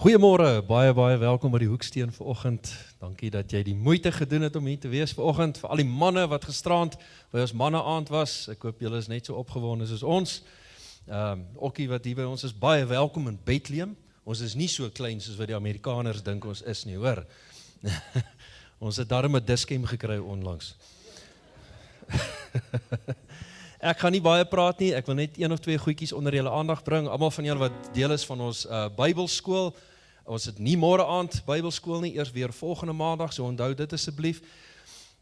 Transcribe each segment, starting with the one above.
Goeiemôre, baie welkom by die Hoeksteen vanoggend. Dankie dat jy die moeite gedoen het om hier te wees vanoggend. Vir al die manne wat gisterand by ons manne aand was. Ek hoop julle is net so opgewonde soos ons. Okkie wat hier by ons is, baie welkom in Bethlehem. Ons is nie so klein soos wat die Amerikaners dink ons is nie, hoor. Ons het daarom 'n diskem gekry onlangs. Ek gaan nie baie praat nie, ek wil net 1 of 2 goedjies onder julle aandag bring. Almal van julle wat deel is van ons Bybelskool. Ons het nie môre aand Bybelskool nie, eers weer volgende maandag, so onthou dit asseblief.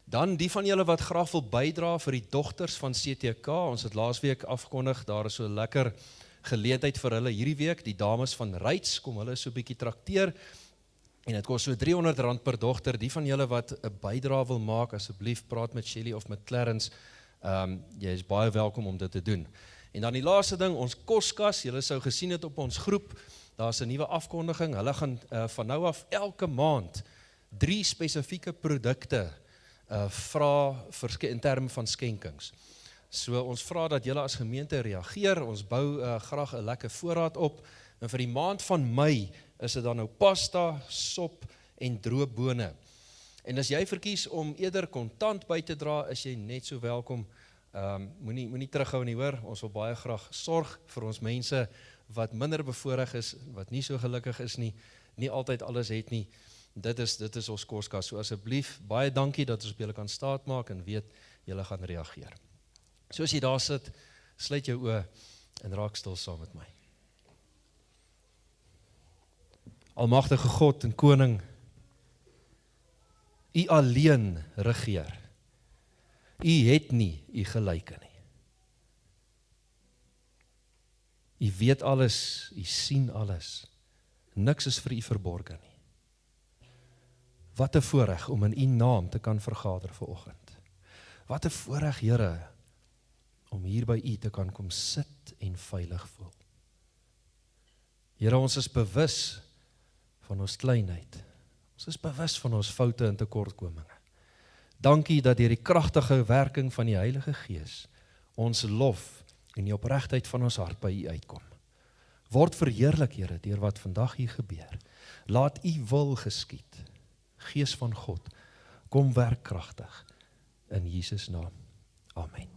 Dan die van julle wat graag wil bydra vir die dogters van CTK, ons het laasweek afgekondig, daar is so 'n lekker geleentheid vir hulle hierdie week, die dames van Ryds, kom hulle so 'n bietjie trakteer, en het kost so R300 per dogter. Die van julle wat 'n bydra wil maak, asseblief praat met Shelly of met Clarence, jy is baie welkom om dit te doen. En dan die laaste ding, ons koskas, julle sou gesien het op ons groep, daar is 'n nuwe afkondiging, hulle gaan van nou af elke maand 3 spesifieke produkte vra in terme van skenkings. So ons vra dat julle as gemeente reageer, ons bou graag 'n lekker voorraad op, en vir die maand van Mei is dit dan nou pasta, sop en droë bone. En as jy verkies om eerder kontant by te dra, is jy net so welkom. Moenie terughou nie, hoor. Ons wil baie graag sorg vir ons mense wat minder bevoorreg is, wat nie so gelukkig is nie, nie altyd alles het nie. Dit is ons koskas. So asseblief, baie dankie dat ons op julle kan staatmaak en weet, julle gaan reageer. So as jy daar sit, sluit jou oë en raak stil saam met my. Almagtige God en Koning, U alleen regeer. U het nie U gelyke nie. U weet alles, U sien alles. Niks is vir U verborge nie. Wat 'n voorreg om in U naam te kan vergader vanoggend. Wat 'n voorreg, Here, om hier by U te kan kom sit en veilig voel. Here, ons is bewus van ons kleinheid. Ons is bewus van ons foute en tekortkominge. Dankie dat deur die kragtige werking van die Heilige Gees ons lof en die opregtheid van ons hart by U uitkom. Word verheerlik, Here, deur wat vandag hier gebeur. Laat U wil geskied. Gees van God, kom werk kragtig in Jesus naam. Amen.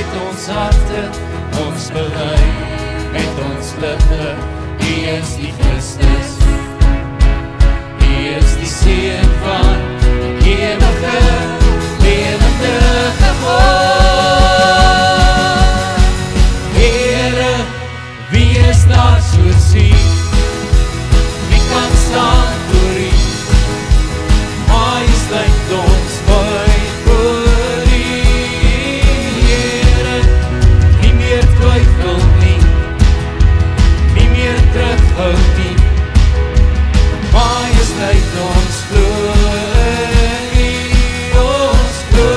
met ons harte, ons bely, met ons lippe, U is die Christus. U is die Seun van ewige, lewende God. Here, wie is daar soos U? Wie kan staan voor U? Majesteit ons buig voor U. Here, nie meer twyfel nie, nie meer terughou nie. Majesteit ons glo in U, ons glo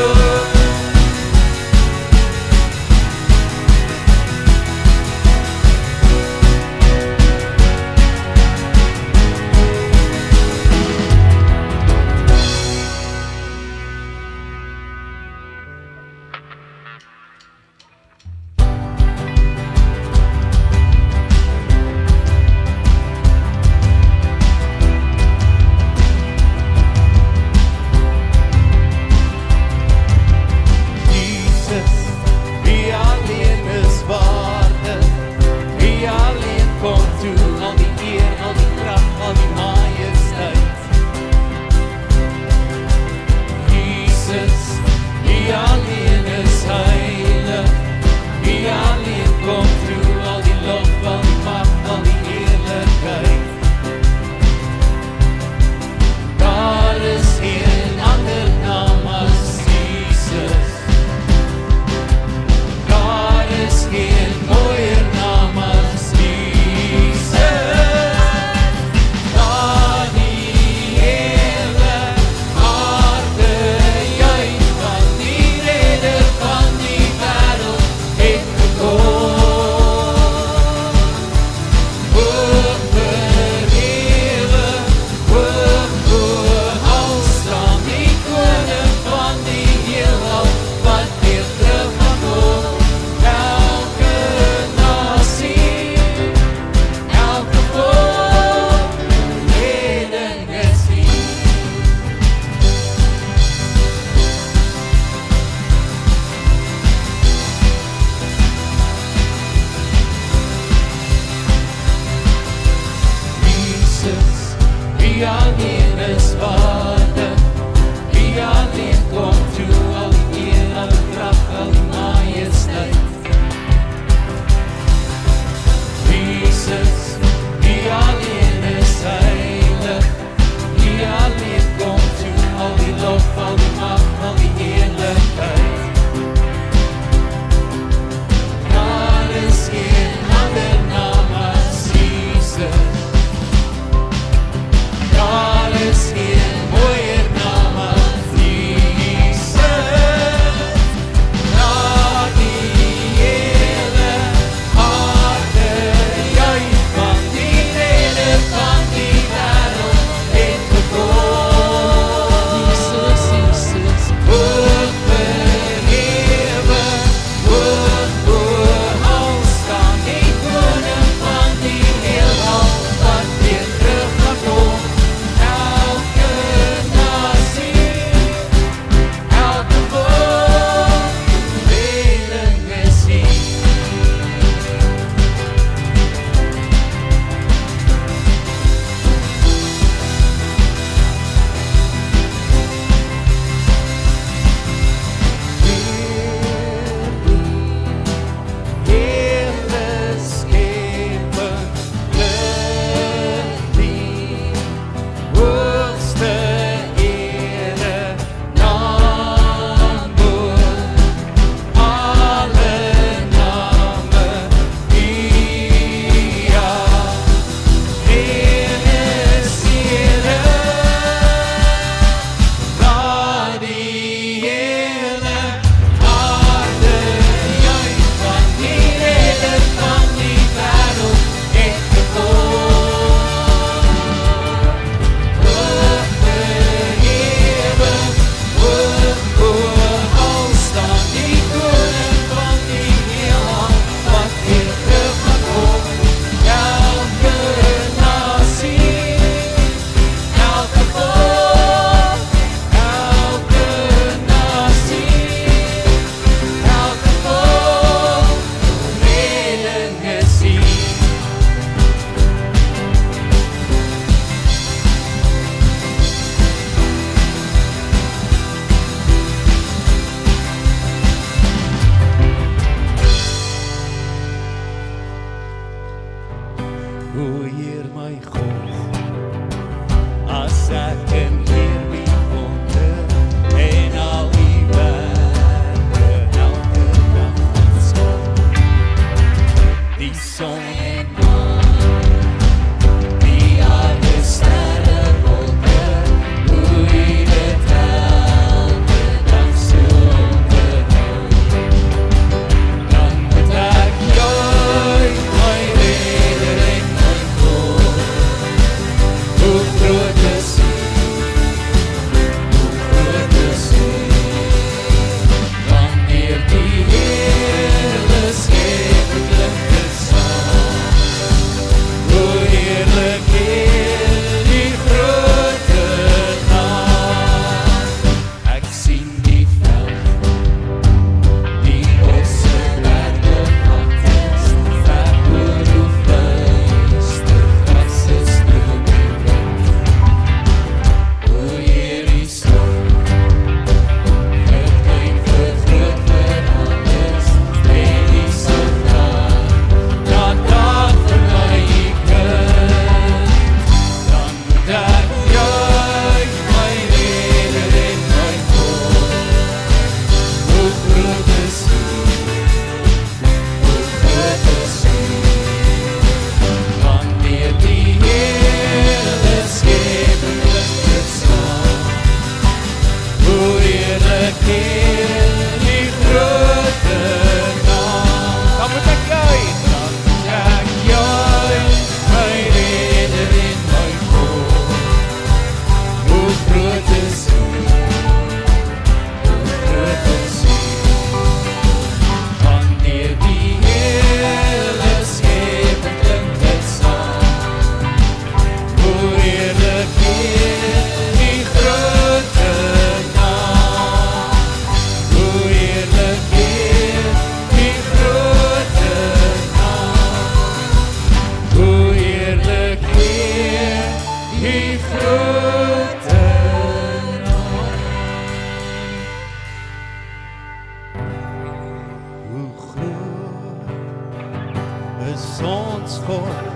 is ons God.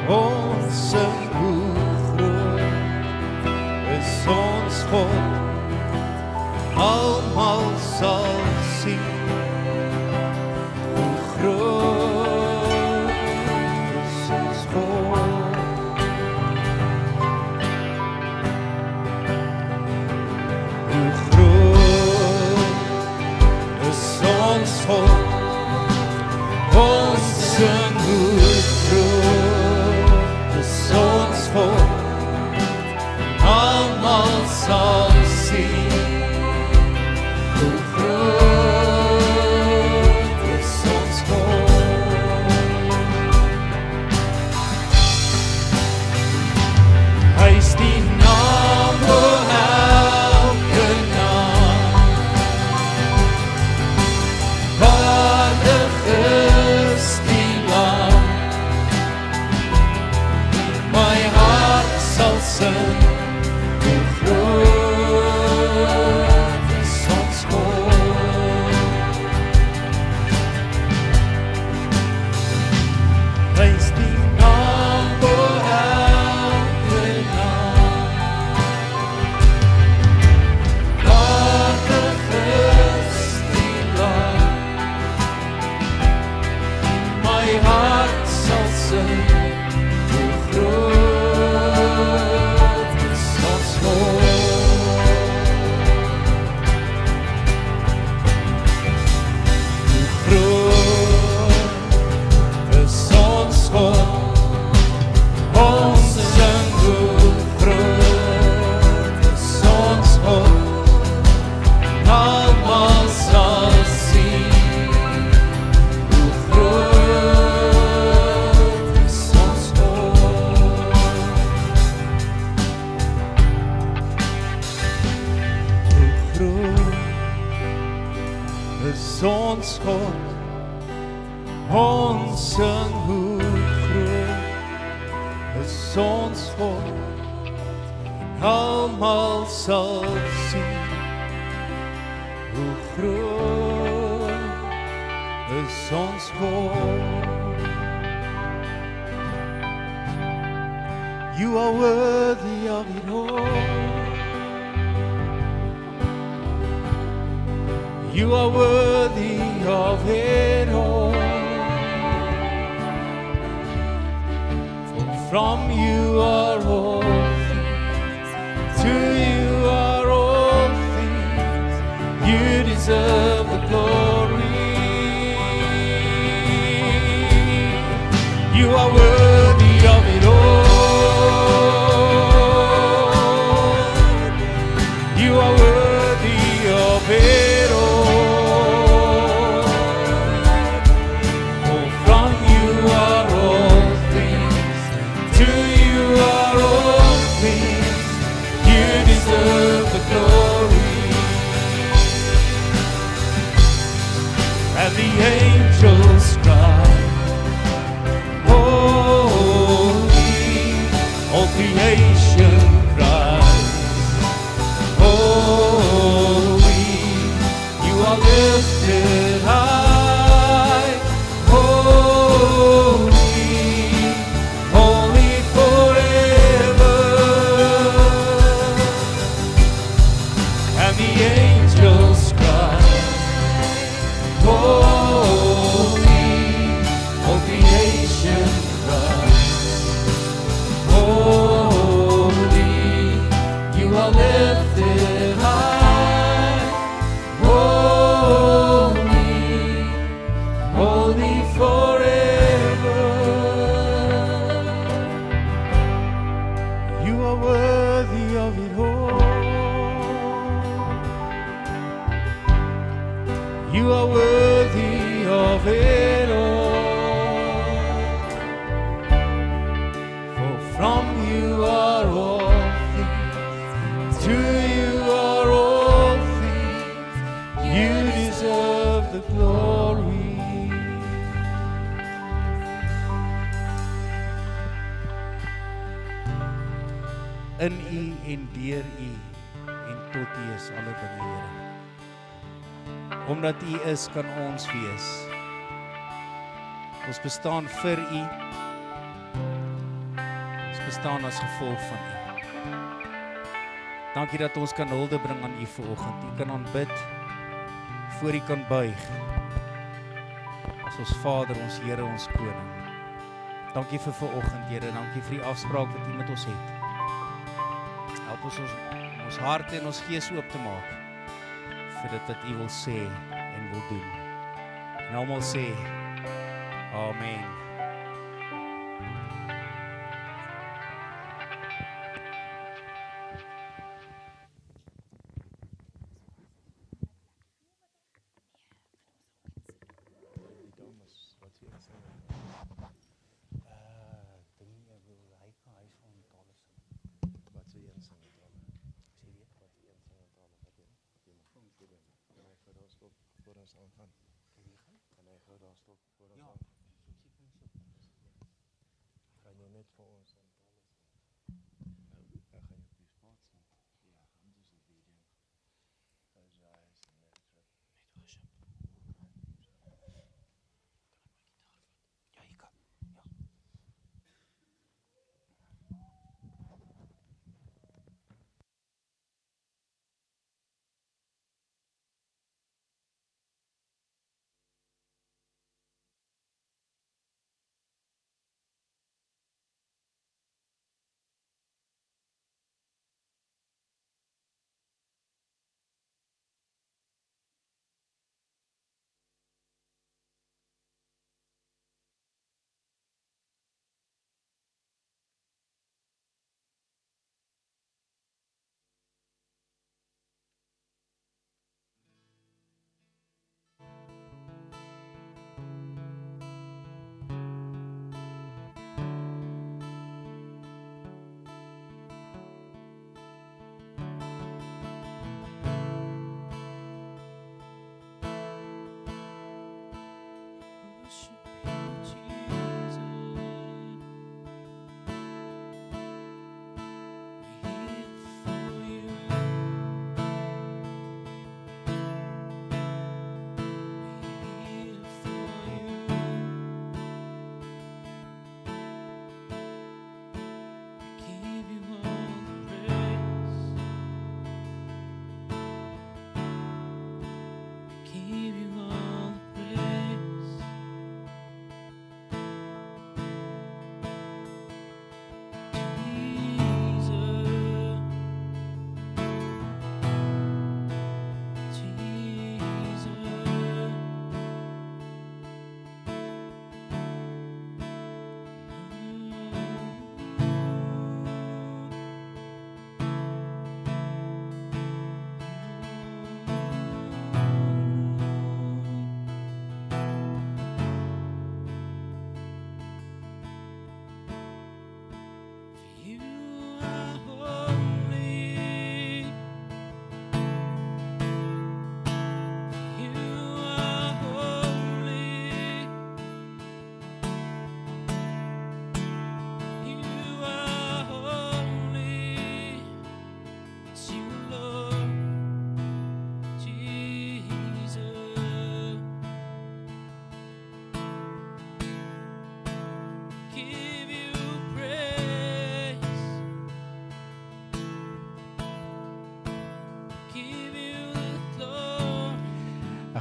Ons sing hoe groot is ons God. Almal sal sien hoe groot is ons God. Hoe groot is ons God. Ons sing hoe groot is ons God. Almal sal sien hoe groot is ons God. Hy is die naam bo elke naam. Waardig is die Lam. My hart sal sing hoe groot is ons God. Hy is die naam bo elke naam. Waardig is die Lam. My hart sal sing hoe groot is ons God. Hoe groot is ons God. Ons sing hoe groot is ons God. Almal sal sien hoe groot is ons God. Hoe groot is ons God. Ons sing hoe groot is ons God. Almal sal sien hoe groot is ons God. You are worthy of it all. You are worthy of it all. For from you are all things, to you are all things. You deserve the glory. You are worthy of it all. You are worthy of it all. For from you are all things, to you are all things. You deserve the glory. And the angels cry, holy, all creation cries, holy, you are lifted high, holy, holy forever. And the angels cry, holy, all creation cries, holy, you are lifted high, holy, holy forever. You are worthy of it all. You are worthy of it all. For from you are all things, to you are all things. You deserve the glory. In u en deur u en tot u is alle dinge, Here. Omdat u is, kan ons wees. Ons bestaan vir U. Ons bestaan as gevolg van U. Dankie dat ons kan hulde bring aan U vanoggend. U kan aanbid, voor U kan buig. As ons Vader, ons Here, ons Koning. Dankie vir vanoggend, Here. Dankie vir die afspraak wat U met ons het. Help ons harte en ons gees oop te maak vir dit wat U wil sê en wil doen. En almal sê, Amen.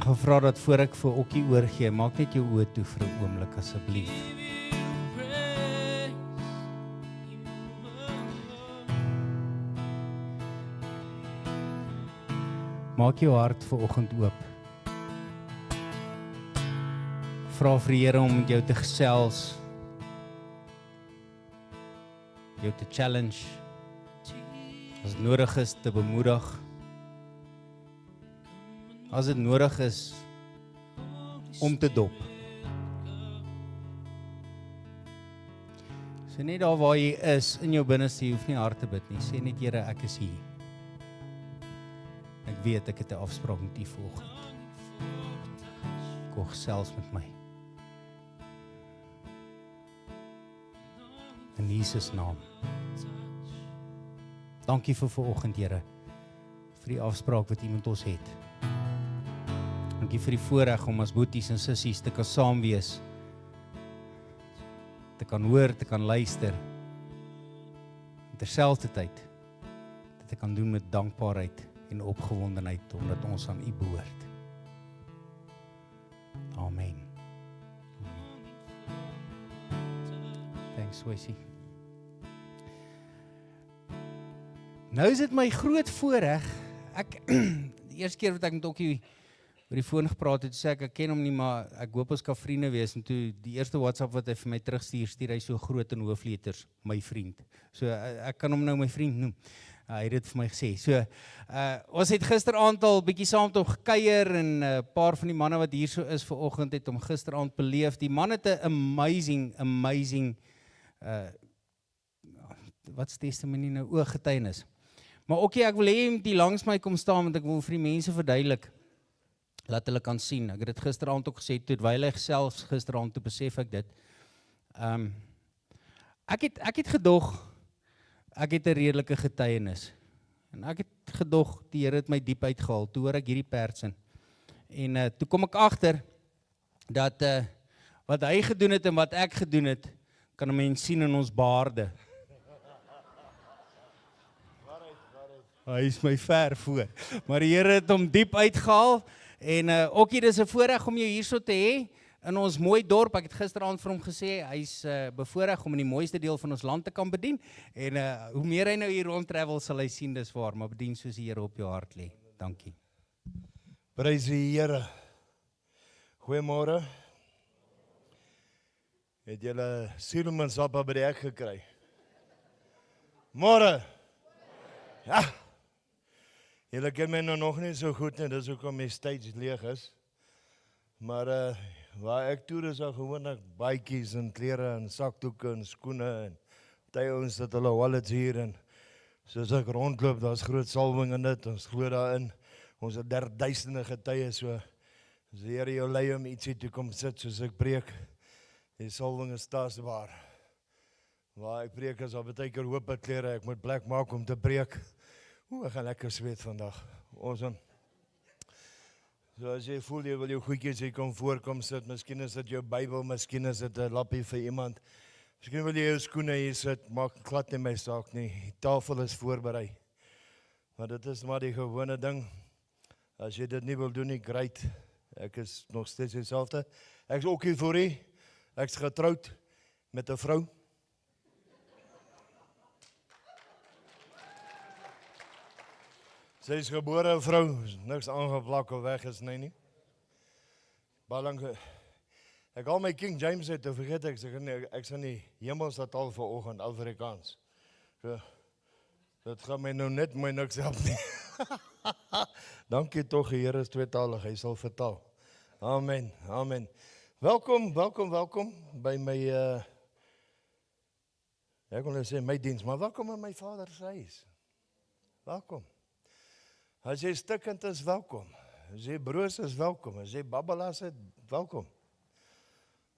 Ek gaan vra dat voor ek vir Okkie oorgee, maak net jou oë toe vir 'n oomblik asseblief. Maak jou hart vanoggend oop. Vra vir die Here om met jou te gesels, jou te challenge, as dit nodig is te bemoedig, as dit nodig is om te dop. Sê net daar waar jy is, in jou binneste, jy hoef nie hard te bid nie, sê net Here, ek is hier. Ek weet, ek het 'n afspraak met U vanoggend. Kom gesels met my. In Jesus naam. Dankie vir vanoggend, Here, vir die afspraak wat U met ons het. Dankie vir die voorreg om as boeties en sissies te kan saam wees te kan hoor, te kan luister. En terselfdertyd, dit te kan doen met dankbaarheid en opgewondenheid, omdat ons aan U behoort. Amen. Thanks, Wesley. Nou is dit my groot voorreg, die eerste keer wat ek met Okkie oor die foon gepraat het, sê ek ken hom nie, maar ek hoop ons kan vriende wees, en toe die eerste WhatsApp wat hy vir my terugstuur, stuur hy so groot in hoofletters, my vriend. So ek kan hom nou my vriend noem. Hy het dit vir my gesê. So, ons het gisteraand al bietjie saam met hom gekuier, en paar van die manne wat hier so is vanoggend het hom gisteraand beleef. Die man het 'n amazing, wat is testimonie nou? Getuienis. Maar Okkie, ek wil hê jy moet hier langs my kom staan, want ek wil vir die mense verduidelik, laat hulle kan sien. Ek het dit gisteraand ook gesê, terwyl hy selfs gisteraand, toe besef ek dit. Ek het gedog, ek het 'n redelike getuienis. En ek het gedog, die Here het my diep uitgehaal, toe hoor ek hierdie persin. En toe kom ek agter, dat wat hy gedoen het en wat ek gedoen het, kan 'n mens sien in ons baarde. Hy is my ver voor. Maar die Here het hom diep uitgehaal. En Okkie, dis 'n voorreg om jou hierso te hê in ons mooi dorp. Ek het gisteraand vir hom gesê, hy's bevoorreg om in die mooiste deel van ons land te kan bedien. En hoe meer hy nou hier rondtravel, sal hy sien dis waar, maar bedien soos die Here op jou hart lê. Dankie. Prys die Here. Goeiemôre. Het julle suurlemoensappa by die hek gekry? Môre. Ja. Julle ken my nou nog nie so goed nie, dis hoekom my stage leeg is. Maar waar ek toer is al gewoonlik baadjies en klere en sakdoeke en skoene en party ouens het hulle wallets hier en soos ek rondloop, daar's groot salwing in dit, ons glo daarin. Ons het duisende getuies, so as die Here jou lei om ietsie toe kom sit soos ek preek, die salwing is tasbaar. Waar ek preek is al baie keer hoop klere, ek moet plek maak om te preek. Ek gaan lekker sweet vandag. Awesome. So as jy voel, jy wil jou goedjies hier kom voorkom sit, miskien is dit jou Bybel, miskien is dit 'n lappie vir iemand. Miskien wil jy jou skoene hier sit, maak glad nie my saak nie. Die tafel is voorberei. Maar dit is maar die gewone ding. As jy dit nie wil doen nie, great. Ek is nog steeds dieselfde. Ek is ook hier voor u. Ek is getroud met 'n vrou. Sy is gebore 'n vrou, niks aangeplak of weg is nie. Baie lank, ek al my King James uit, te vergeet ek sê nie, hemelse taal vanoggend, Afrikaans. So, dit gaan my nou net my niks help nie. Dankie tog, die Here is tweetalig, hy sal vertaal. Amen, amen. Welkom by my, ek wil nou sê my diens, maar welkom in my Vader se huis. Welkom. As jy stikkend is, welkom. As jy broos is, welkom. As jy babbelas het, welkom.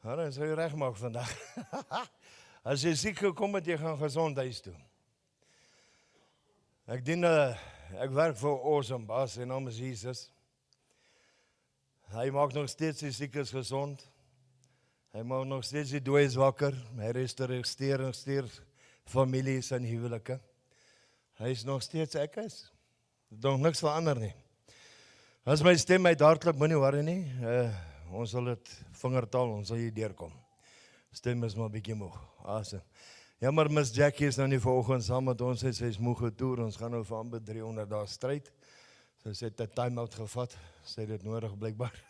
Dan sal jy regmaak vandag. As jy siek gekom het, jy gaan gesond huis toe. Ek werk vir Awesome Baas, sy naam is Jesus. Hy maak nog steeds die siekes gesond. Hy maak nog steeds die dooies wakker. Hy restaureer families en huwelike. Hy is nog steeds ek is. Dit nog niks verander nie. As my stem uit hardloop, moenie worry nie. Ons sal dit vingertaal, ons sal hier deurkom. Stem is maar bietjie moeg. Awesome. Ja, maar Miss Jackie is nou nie vanoggend saam met ons, sy is moeg getoer. Ons gaan nou vir amper 300 dae stryd. So sy het 'n time-out gevat. Sy het dit nodig blykbaar.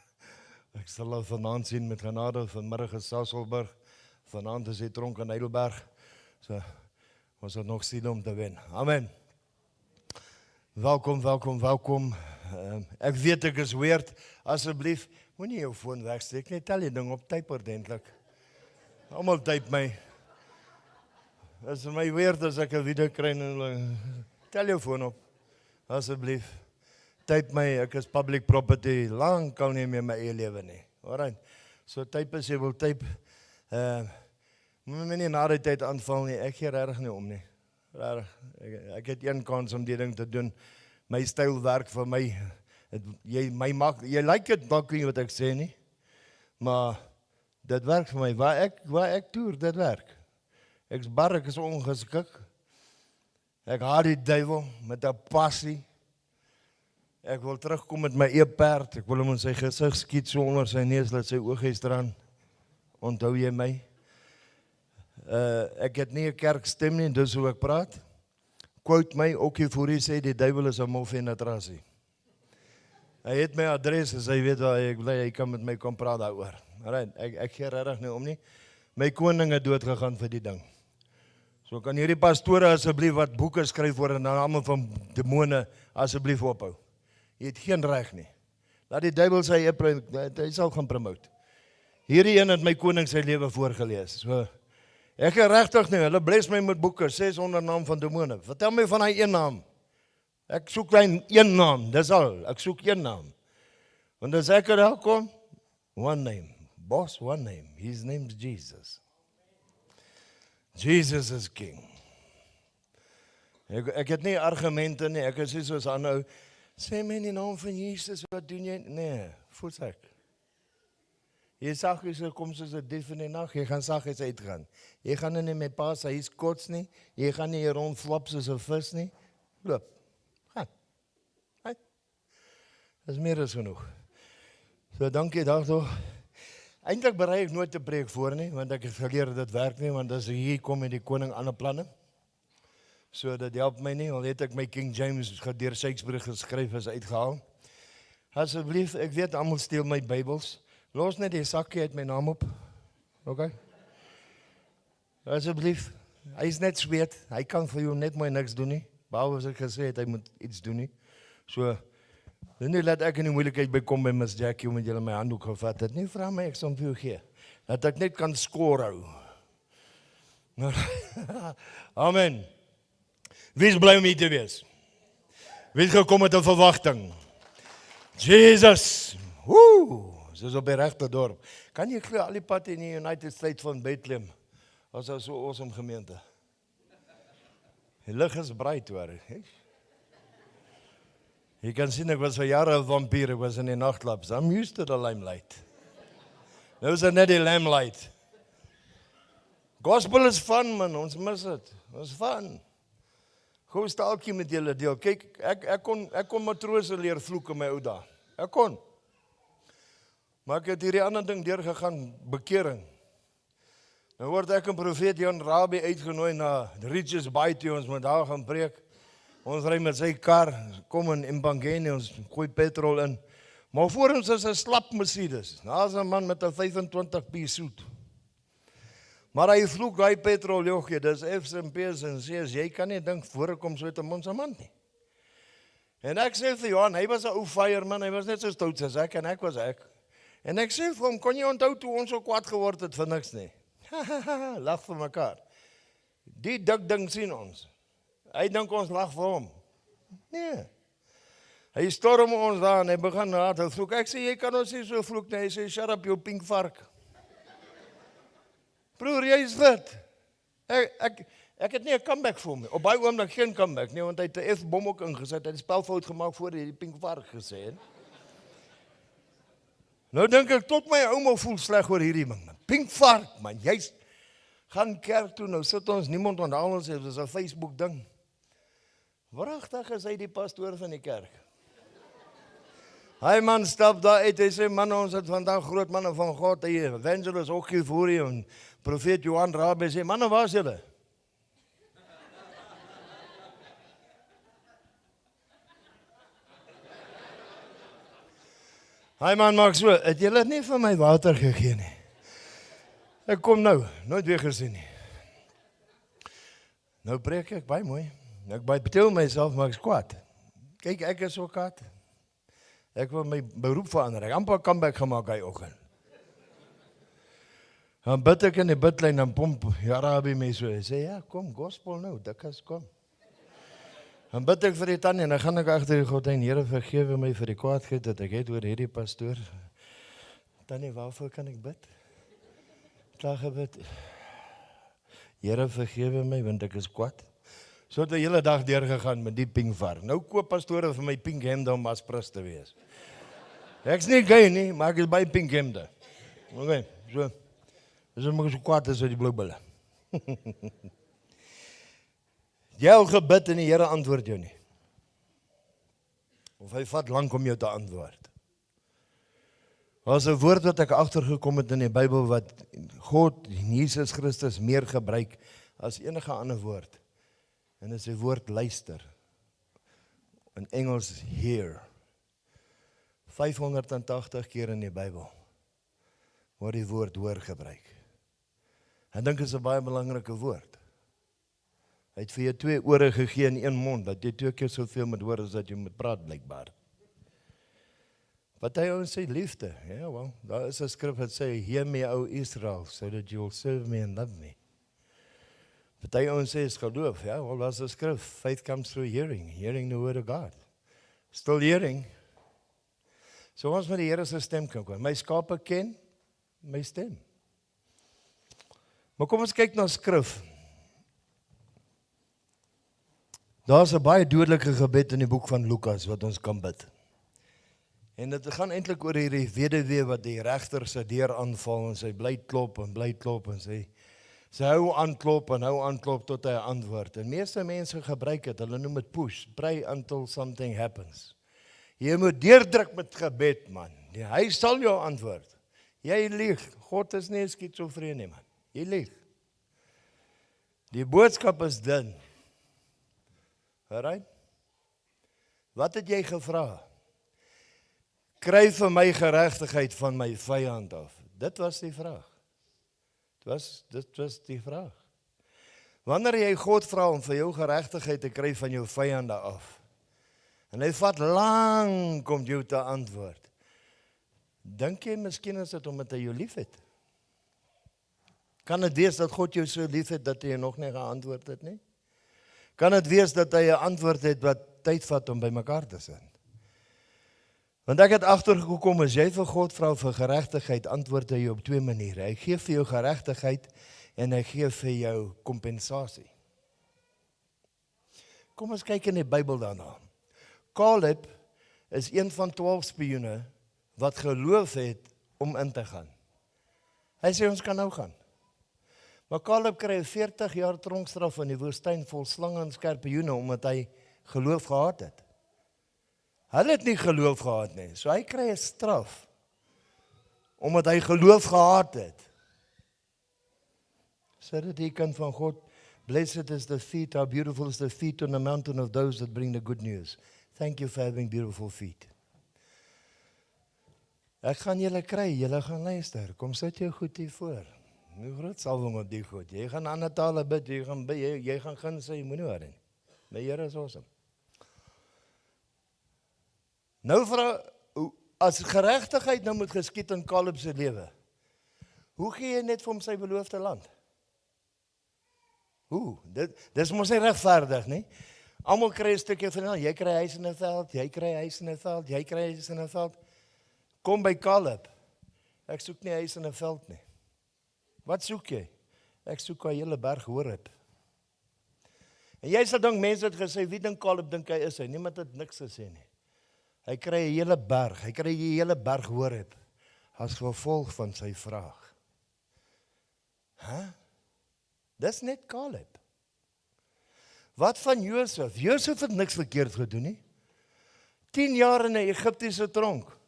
Ek sal haar vanaand sien met genade, vanmiddag in Sasolburg. Vanaand is hy tronk in Heidelberg. So ons het nog siele om te wen. Amen. Welkom. Ek weet ek is weird. Asseblief, moenie jou foon wegsteek nie. Tel jy ding op, typ ordentlik. Almal typ my. As my weird as ek 'n video kry en tel jou foon op. Asseblief. Typ my, ek is public property. Lank al nie meer my eie lewe nie. Alright. So typ as jy wil typ. Moet my nie na die tyd aanval nie. Ek gee regtig nie om nie. Ek het een kans om die ding te doen. My styl werk vir my. Jy like dit dalk nie wat ek sê nie. Maar Dit werk vir my, waar ek toer, dit werk. Ek's bar, ek is ongeskik. Ek haat die duiwel met 'n passie. Ek wil terugkom met my eeperd, ek wil hom in sy gesig skiet so onder sy neus, laat sy oë straan. Onthou jy my? Ek het nie 'n kerkstem nie, dis hoe ek praat. Quote my, Okifuri sê, die duiwel is 'n moffie en 'n trassie. Hy het my adres, as hy weet waar ek bly, hy kan met my kom praat daaroor. Alright, ek gee regtig nie om nie. My koning het dood gegaan vir die ding. So kan hierdie pastore asseblief wat boeke skryf oor en dan almal van demone asseblief ophou. Jy het geen reg nie. Laat die duiwel sy hy sal gaan promote. Hierdie een het my koning sy lewe voorgelees. So ek is regtig nie, hulle bless my met boeke, 600 naam van demone. Vertel my van hy een naam. Ek soek een naam, dis al. Ek soek een naam. Want as ek daar kom, one name. Boss, one name. His name's Jesus. Jesus is king. Ek het nie argumente nie, ek is nie soos aanhou, sê my in die naam van Jesus, wat doen jy? Nee, voels ek. Jy sag jy so kom soos 'n dief in die nag, jy gaan saggies uitgaan. Jy gaan nie met pa se huis kots nie, jy gaan nie rondflap soos 'n vis nie. Loop. Gaan. Dis meer as genoeg. So dankie daartoe. Eintlik berei ek nooit 'n preek voor nie, want ek het geleer dit werk nie, want as hier kom met die koning ander planne. So dit help my nie, al het ek my King James deur Shakespeare geskryf is uitgehaal. Asseblief, ek weet almal steel my Bybels. Los net die sakkie uit my naam op. Okay? Asseblief, hy is net sweet, hy kan vir jou net mooi niks doen nie, behalwe as ek gesê het, hy moet iets doen nie. So, nie laat ek in die moeilikheid bykom by Miss Jackie, omdat julle my handdoek gevat het, nie vra my, ek sal vir jou gee, dat ek net kan skoor hou. Amen. Wie is bly om hier te wees? Wie het gekom met 'n verwagting? Jesus! Woe! Soos op die regte dorp. Kan jy glo al die pad in die United States van Bethlehem? Was daar so awesome gemeente. Die lig is bright hoor. Jy kan sien ek was vir jare 'n vampier, ek was in die nagklubs. I'm used to the limelight. Nou is dit net die lamplight. Gospel is fun man, ons mis dit. Ons fun. Gou staaltjie met julle deel. Kyk, ek kon matrose leer vloek in my ou dae. Ek kon. Maar ek het hierdie ander ding deurgegaan, bekering. Nou word ek en profeet Jan Rabie uitgenooi na Richards Bay toe, ons moet daar gaan preek. Ons ry met sy kar, kom in Mbangeni, ons gooi petrol in. Maar voor ons is 'n slap Mercedes. Daar's 'n man met 'n 25p suit. Maar hy vloek hy petrol joggie, dis F's en P's en C's, jy kan nie dink voorkom so 'n monsemand nie. En ek sê vir Johan, hy was 'n ou fireman, hy was net so stout as ek en ek was ek. En ek sê vir hom, kon jy onthou toe ons so kwaad geword het vir niks nie? Lag vir mekaar. Die dik ding sien ons. Hy dink ons lag vir hom. Nee. Hy storm ons daar en hy begin hard vloek. Ek sê, jy kan ons nie so vloek nie. Hy sê, shut up jou pink vark. Broer, jy is wit. Ek het nie 'n comeback vir hom. Op baie oomblik geen comeback nie, want hy het 'n F-bom ook ingesit. Hy het die spelfout gemaak voor hy die pink vark gesê het. Nou dink ek, tot my ouma voel sleg oor hierdie ding. Pink vark, man, jy gaan kerk toe, nou sit ons, niemand onthaal ons, dit is 'n Facebook ding. Wragtig is hy die pastoor van die kerk. Hy man stap daar uit, hy sê, man, ons het vandag groot manne van God, hy evangelist Okifuri en profeet Johan Rabie sê, manne, waar is julle? Hy man maak so, het julle nie vir my water gegee nie? Ek kom nou, nooit weer gesien nie. Nou preek ek baie mooi. Ek betel myself, maar ek is kwaad. Kyk, ek is so kwaad. Ek wil my beroep verander. Ek amper comeback gemaak hy oggend. Dan bid ek in die bidlyn, dan pomp Rabie my so. Hy sê, ja, kom, gospel nou, dikkes, kom. Dan bid ek vir die tannie, en dan gaan ek agter die gordyn, Here, vergewe my vir die kwaadheid dat ek het oor hierdie pastoor. Tannie, waarvoor kan ek bid? Klaar gebid. Here, vergewe my, want ek is kwaad. So het die hele dag deurgegaan met die pink vark. Nou koop pastore vir my pink hemde om as prins te wees. Ek is nie gay nie, maar ek is baie pink hemde. Okay, so. Dis maar so kwaad as uit die blou bulle. Jy al gebid en die Here antwoord jou nie. Of hy vat lank om jou te antwoord. Was 'n woord wat ek agtergekom het in die Bybel wat God, Jesus Christus, meer gebruik as enige ander woord. En dit is die woord luister. In Engels hear. 580 keer in die Bybel word die woord hoor gebruik. Ek dink dit is 'n baie belangrike woord. Hy het vir jou 2 ore gegee en 1 mond, dat jy 2 keer soveel moet hoor as dat jy moet praat, blykbaar. Wat hy ouens sê, liefde. Ja, wel, daar is 'n skrif wat sê, hear me, O Israel, so that you will serve me and love me. Wat hy ouens sê is geloof. Ja, wel, daar is 'n skrif, faith comes through hearing, hearing the word of God. Still hearing. So ons met die Here se stem kan hoor. My skape ken my stem. Maar kom ons kyk na skrif. Daar's 'n baie dodelike gebed in die boek van Lukas wat ons kan bid. En dit gaan eintlik oor hierdie weduwee wat die regter se deur aanval en sy bly klop en sy hou aanklop en hou aanklop tot hy antwoord. En meeste mense gebruik dit, hulle noem dit push, pray until something happens. Jy moet deurdruk met gebed, man. Hy sal jou antwoord. Jy lieg. God is nie skizofreen nie, man. Jy lieg. Die boodskap is dun. Alright? Wat het jy gevra? Kry vir my geregtigheid van my vyand af. Dit was die vraag. Dit was die vraag. Wanneer jy God vra om vir jou geregtigheid te kry van jou vyande af, en hy vat lank om jou te antwoord, dink jy miskien is dit omdat hy jou lief het? Kan dit wees dat God jou so lief het dat hy nog nie geantwoord het nie? Kan dit wees dat hy 'n antwoord het wat tyd vat om by mekaar te sit? Want ek het agtergekom, as jy vir God vra vir geregtigheid, antwoord hy jou op 2 maniere. Hy gee vir jou geregtigheid en hy gee vir jou kompensasie. Kom ons kyk in die Bybel daarna. Caleb is een van 12 spioene wat geloof het om in te gaan. Hy sê ons kan nou gaan. Maar Caleb kry 40 jaar tronkstraf in die woestyn vol slange en skorpioene omdat hy geloof gehad het. Hulle het nie geloof gehad nie, so hy kry 'n straf omdat hy geloof gehad het. Sê dit die kind van God, blessed is the feet, how beautiful is the feet on the mountain of those that bring the good news. Thank you for having beautiful feet. Ek gaan julle kry, julle gaan luister. Kom sit jou goed hier voor. Nou groot salwing op die goed. Jy gaan ander tale bid, jy gaan gaan sê, jy moenie hoor nie. My Here is awesome. Nou vra, as geregtigheid nou moet geskied in Caleb se lewe, hoe gee jy net vir hom sy beloofde land? Hoe? Dis mos nie regverdig nie. Almal kry 'n stukkie van, jy kry huis in 'n veld, jy kry huis in 'n veld, jy kry huis in 'n veld. Kom by Caleb. Ek soek nie huis in 'n veld nie. Wat soek jy? Ek soek 'n hele berg Horeb. En jy sal dink mense het gesê, wie dink Caleb dink hy is hy? Niemand het niks gesê nie. Hy kry 'n hele berg, hy kry 'n hele berg Horeb as gevolg van sy vraag. Dis net Caleb. Wat van Josef? Josef het niks verkeerd gedoen nie. 10 jaar in 'n Egiptiese tronk.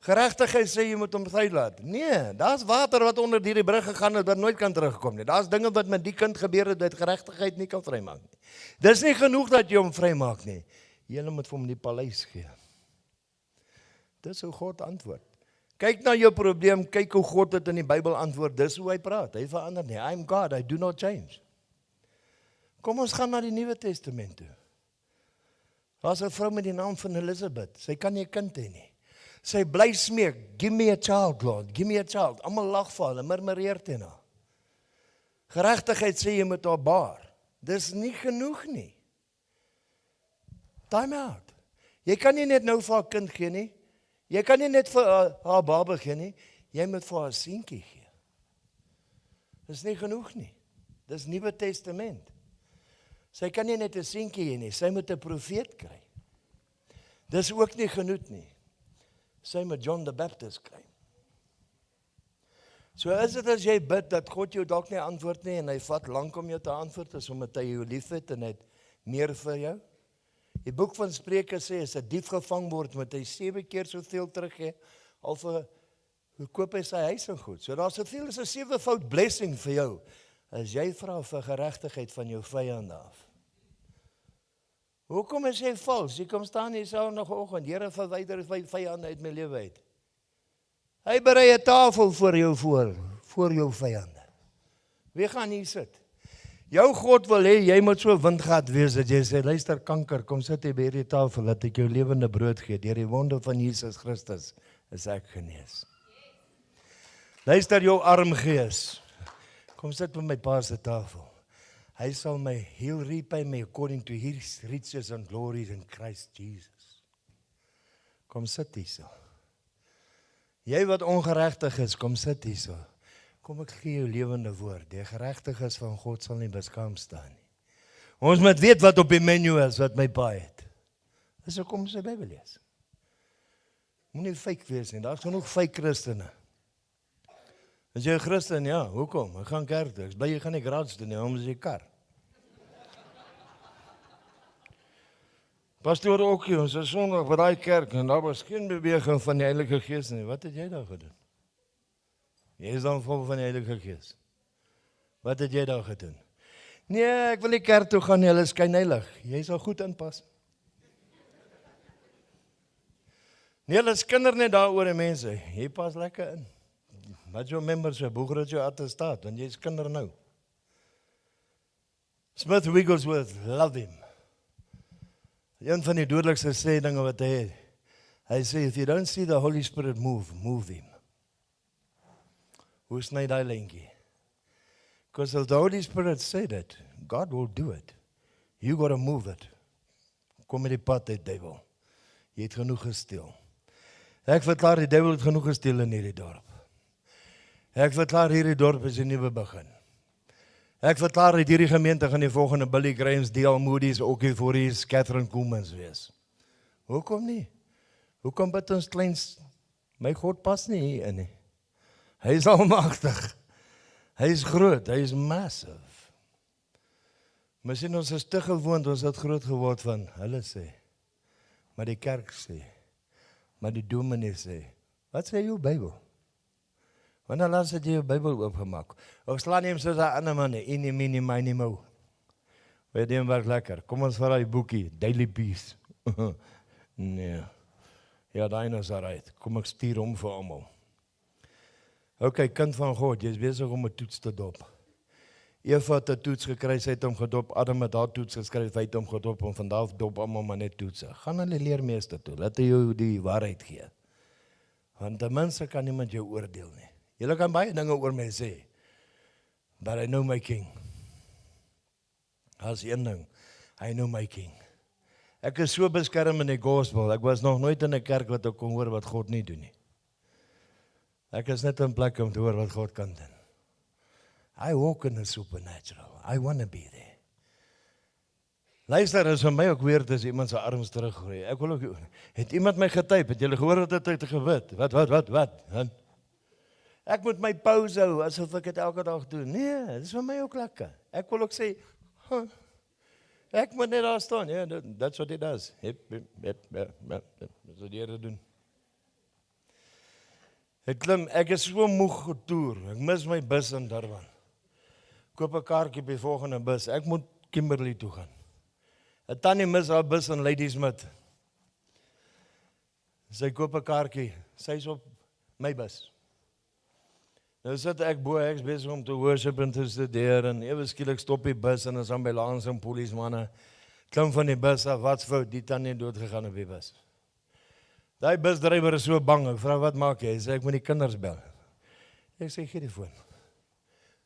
Geregtigheid sê jy moet hom vrylaat. Nee, daar's water wat onder hierdie brug gegaan het wat nooit kan terugkom nie. Daar's dinge wat met die kind gebeur het dat geregtigheid nie kan vrymaak nie. Dis nie genoeg dat jy hom vrymaak nie. Jy moet vir hom die paleis gee. Dis hoe God antwoord. Kyk na jou probleem, kyk hoe God dit in die Bybel antwoord. Dis hoe hy praat. Hy verander nie. I'm God, I do not change. Kom ons gaan na die Nuwe Testament toe. Daar's 'n vrou met die naam van Elisabeth. Sy kan nie 'n kind hê nie. Sy bly smeek, give me a child, Lord, give me a child. Almal lag vir haar, murmureer teen haar. Geregtigheid sê jy moet haar baar. Dis nie genoeg nie. Time out. Jy kan nie net nou vir haar kind gee nie. Jy kan nie net vir haar baba gee nie. Jy moet vir haar seentjie gee. Dis nie genoeg nie. Dis Nuwe Testament. Sy kan nie net 'n seentjie hê nie, sy moet 'n profeet kry. Dis ook nie genoeg nie. Sy moet John the Baptist kry. So is dit as jy bid, dat God jou dalk nie antwoord nie, en hy vat lank om jou te antwoord, is omdat hy jou lief het, en hy het meer vir jou. Die boek van Spreuke sê, as 'n dief gevang word, moet hy 7 keer soveel teruggee, al vir, hoe koop hy sy huis en goed. So daar soveel is 'n 7-fold blessing vir jou, as jy vra vir geregtigheid van jou vyande af. Hoekom is jy vals? Jy kom staan hier Sondagoggend, Here verwyder my vyande uit my lewe uit. Hy berei 'n tafel voor jou voor jou vyande. Wie gaan hier sit? Jou God wil hê, jy moet so windgat wees, dat jy sê, luister kanker, kom sit hier by hierdie tafel, dat ek jou lewende brood gee, deur die wonde van Jesus Christus, is ek genees. Luister jou arm gees, kom sit by my pa se tafel. Hy sal my he'll repay me according to his riches and glories in Christ Jesus. Kom sit hier so. Jy wat ongeregtig is, kom sit hier so. Kom ek gee jou lewende woord. Die geregtiges van God sal nie beskaam staan nie. Ons moet weet wat op die menu is, wat my pa het. Dis hoekom sy Bybel lees. Moenie fake wees nie, daar is genoeg fake Christene. As jy 'n Christen, ja, hoekom? Ek gaan kerk toe, ek bly jy gaan nie gratis doen nie, omdat jy kar. Pastoor ook hier, ons is Sondag by daai kerk, en daar was geen beweging van die Heilige Gees nie. Wat het jy daar gedoen? Jy is dan vol van die Heilige Gees. Wat het jy daar gedoen? Nee, ek wil nie kerk toe gaan nie, hulle is skynheilig. Jy sal goed inpas. Nee, hulle is kinder net daaroor die mense. Jy pas lekker in. Wat jou membership, hoe groot jou attestaat, want jy is kinder nou. Smith Wigglesworth, love him. Een van die dodelikste sê dinge wat hy het. Hy sê, if you don't see the Holy Spirit move, move him. Hoe sny daai lentjie? Because if the Holy Spirit said it, God will do it. You got to move it. Kom met die pad uit, duiwel. Jy het genoeg gesteel. Ek verklaar die duiwel het genoeg gesteel in hierdie dorp. Ek verklaar hierdie dorp is 'n nuwe begin. Ek verklaar dat hierdie gemeente gaan die volgende Billy Graham's, D.L. Moody's, Okie Voorhees, Catherine Kuhlmans wees. Hoekom nie? Hoekom bid ons kleins? My God pas nie hier in nie. Hy is almagtig. Hy is groot, hy is massive. Miskien ons is te gewoond, ons het groot geword van, hulle sê, maar die kerk sê, maar die dominee sê, wat sê jou Bybel? Wanneer laas het jy jou Bybel oopgemaak? Of slaan jy hom soos daai ander manne, enie, mini, mini, mo. Weet jy, werk lekker. Kom ons vat die boekie, Daily Peace. Nee. Ja, daai is alright. Kom ek stuur hom vir almal. Okay, kind van God, jy is besig om 'n toets te dop. Eva het 'n toets gekry, sy het hom gedop. Adam het haar toets geskryf, hy het hom gedop, en vandag dop almal maar net toetse. Gaan hulle leermeester toe, laat hy jou die waarheid gee. Want ten minste kan niemand jou oordeel nie. Julle kan baie dinge oor my sê, but I know my king. As een ding, I know my king. Ek is so beskerm in die gospel, ek was nog nooit in 'n kerk wat ek kon hoor wat God nie doen nie. Ek is net in plek om te hoor wat God kan doen. I walk in the supernatural, I want to be there. Luister, is vir my ook weer as iemand sy arms teruggroei. Ek wil ook, het iemand my getyp, het julle gehoor wat het gebid? Wat? Ek moet my pause hou, asof ek dit elke dag doen. Nee, dit is vir my ook lekker. Ek wil ook sê, ek moet net daar staan. Ja, that's what it does. Hip, dat is wat die Here doen. Ek is so moeg getoer. Ek mis my bus in Durban. Koop 'n kaartjie by volgende bus. Ek moet Kimberley toe gaan. 'n Tannie mis haar bus in Ladysmith. Sy koop 'n kaartjie. Sy is op my bus. Nou sit ek bo, ek is besig om te worship en te studeer, en ewe skielik stop die bus, en is ambulans en polismanne, klim van die bus af, wat's fout, die tannie doodgegaan op die bus. Daai busdrywer is so bang, ek vra, wat maak jy? Hy sê, ek moet die kinders bel. Ek sê, gee die foon.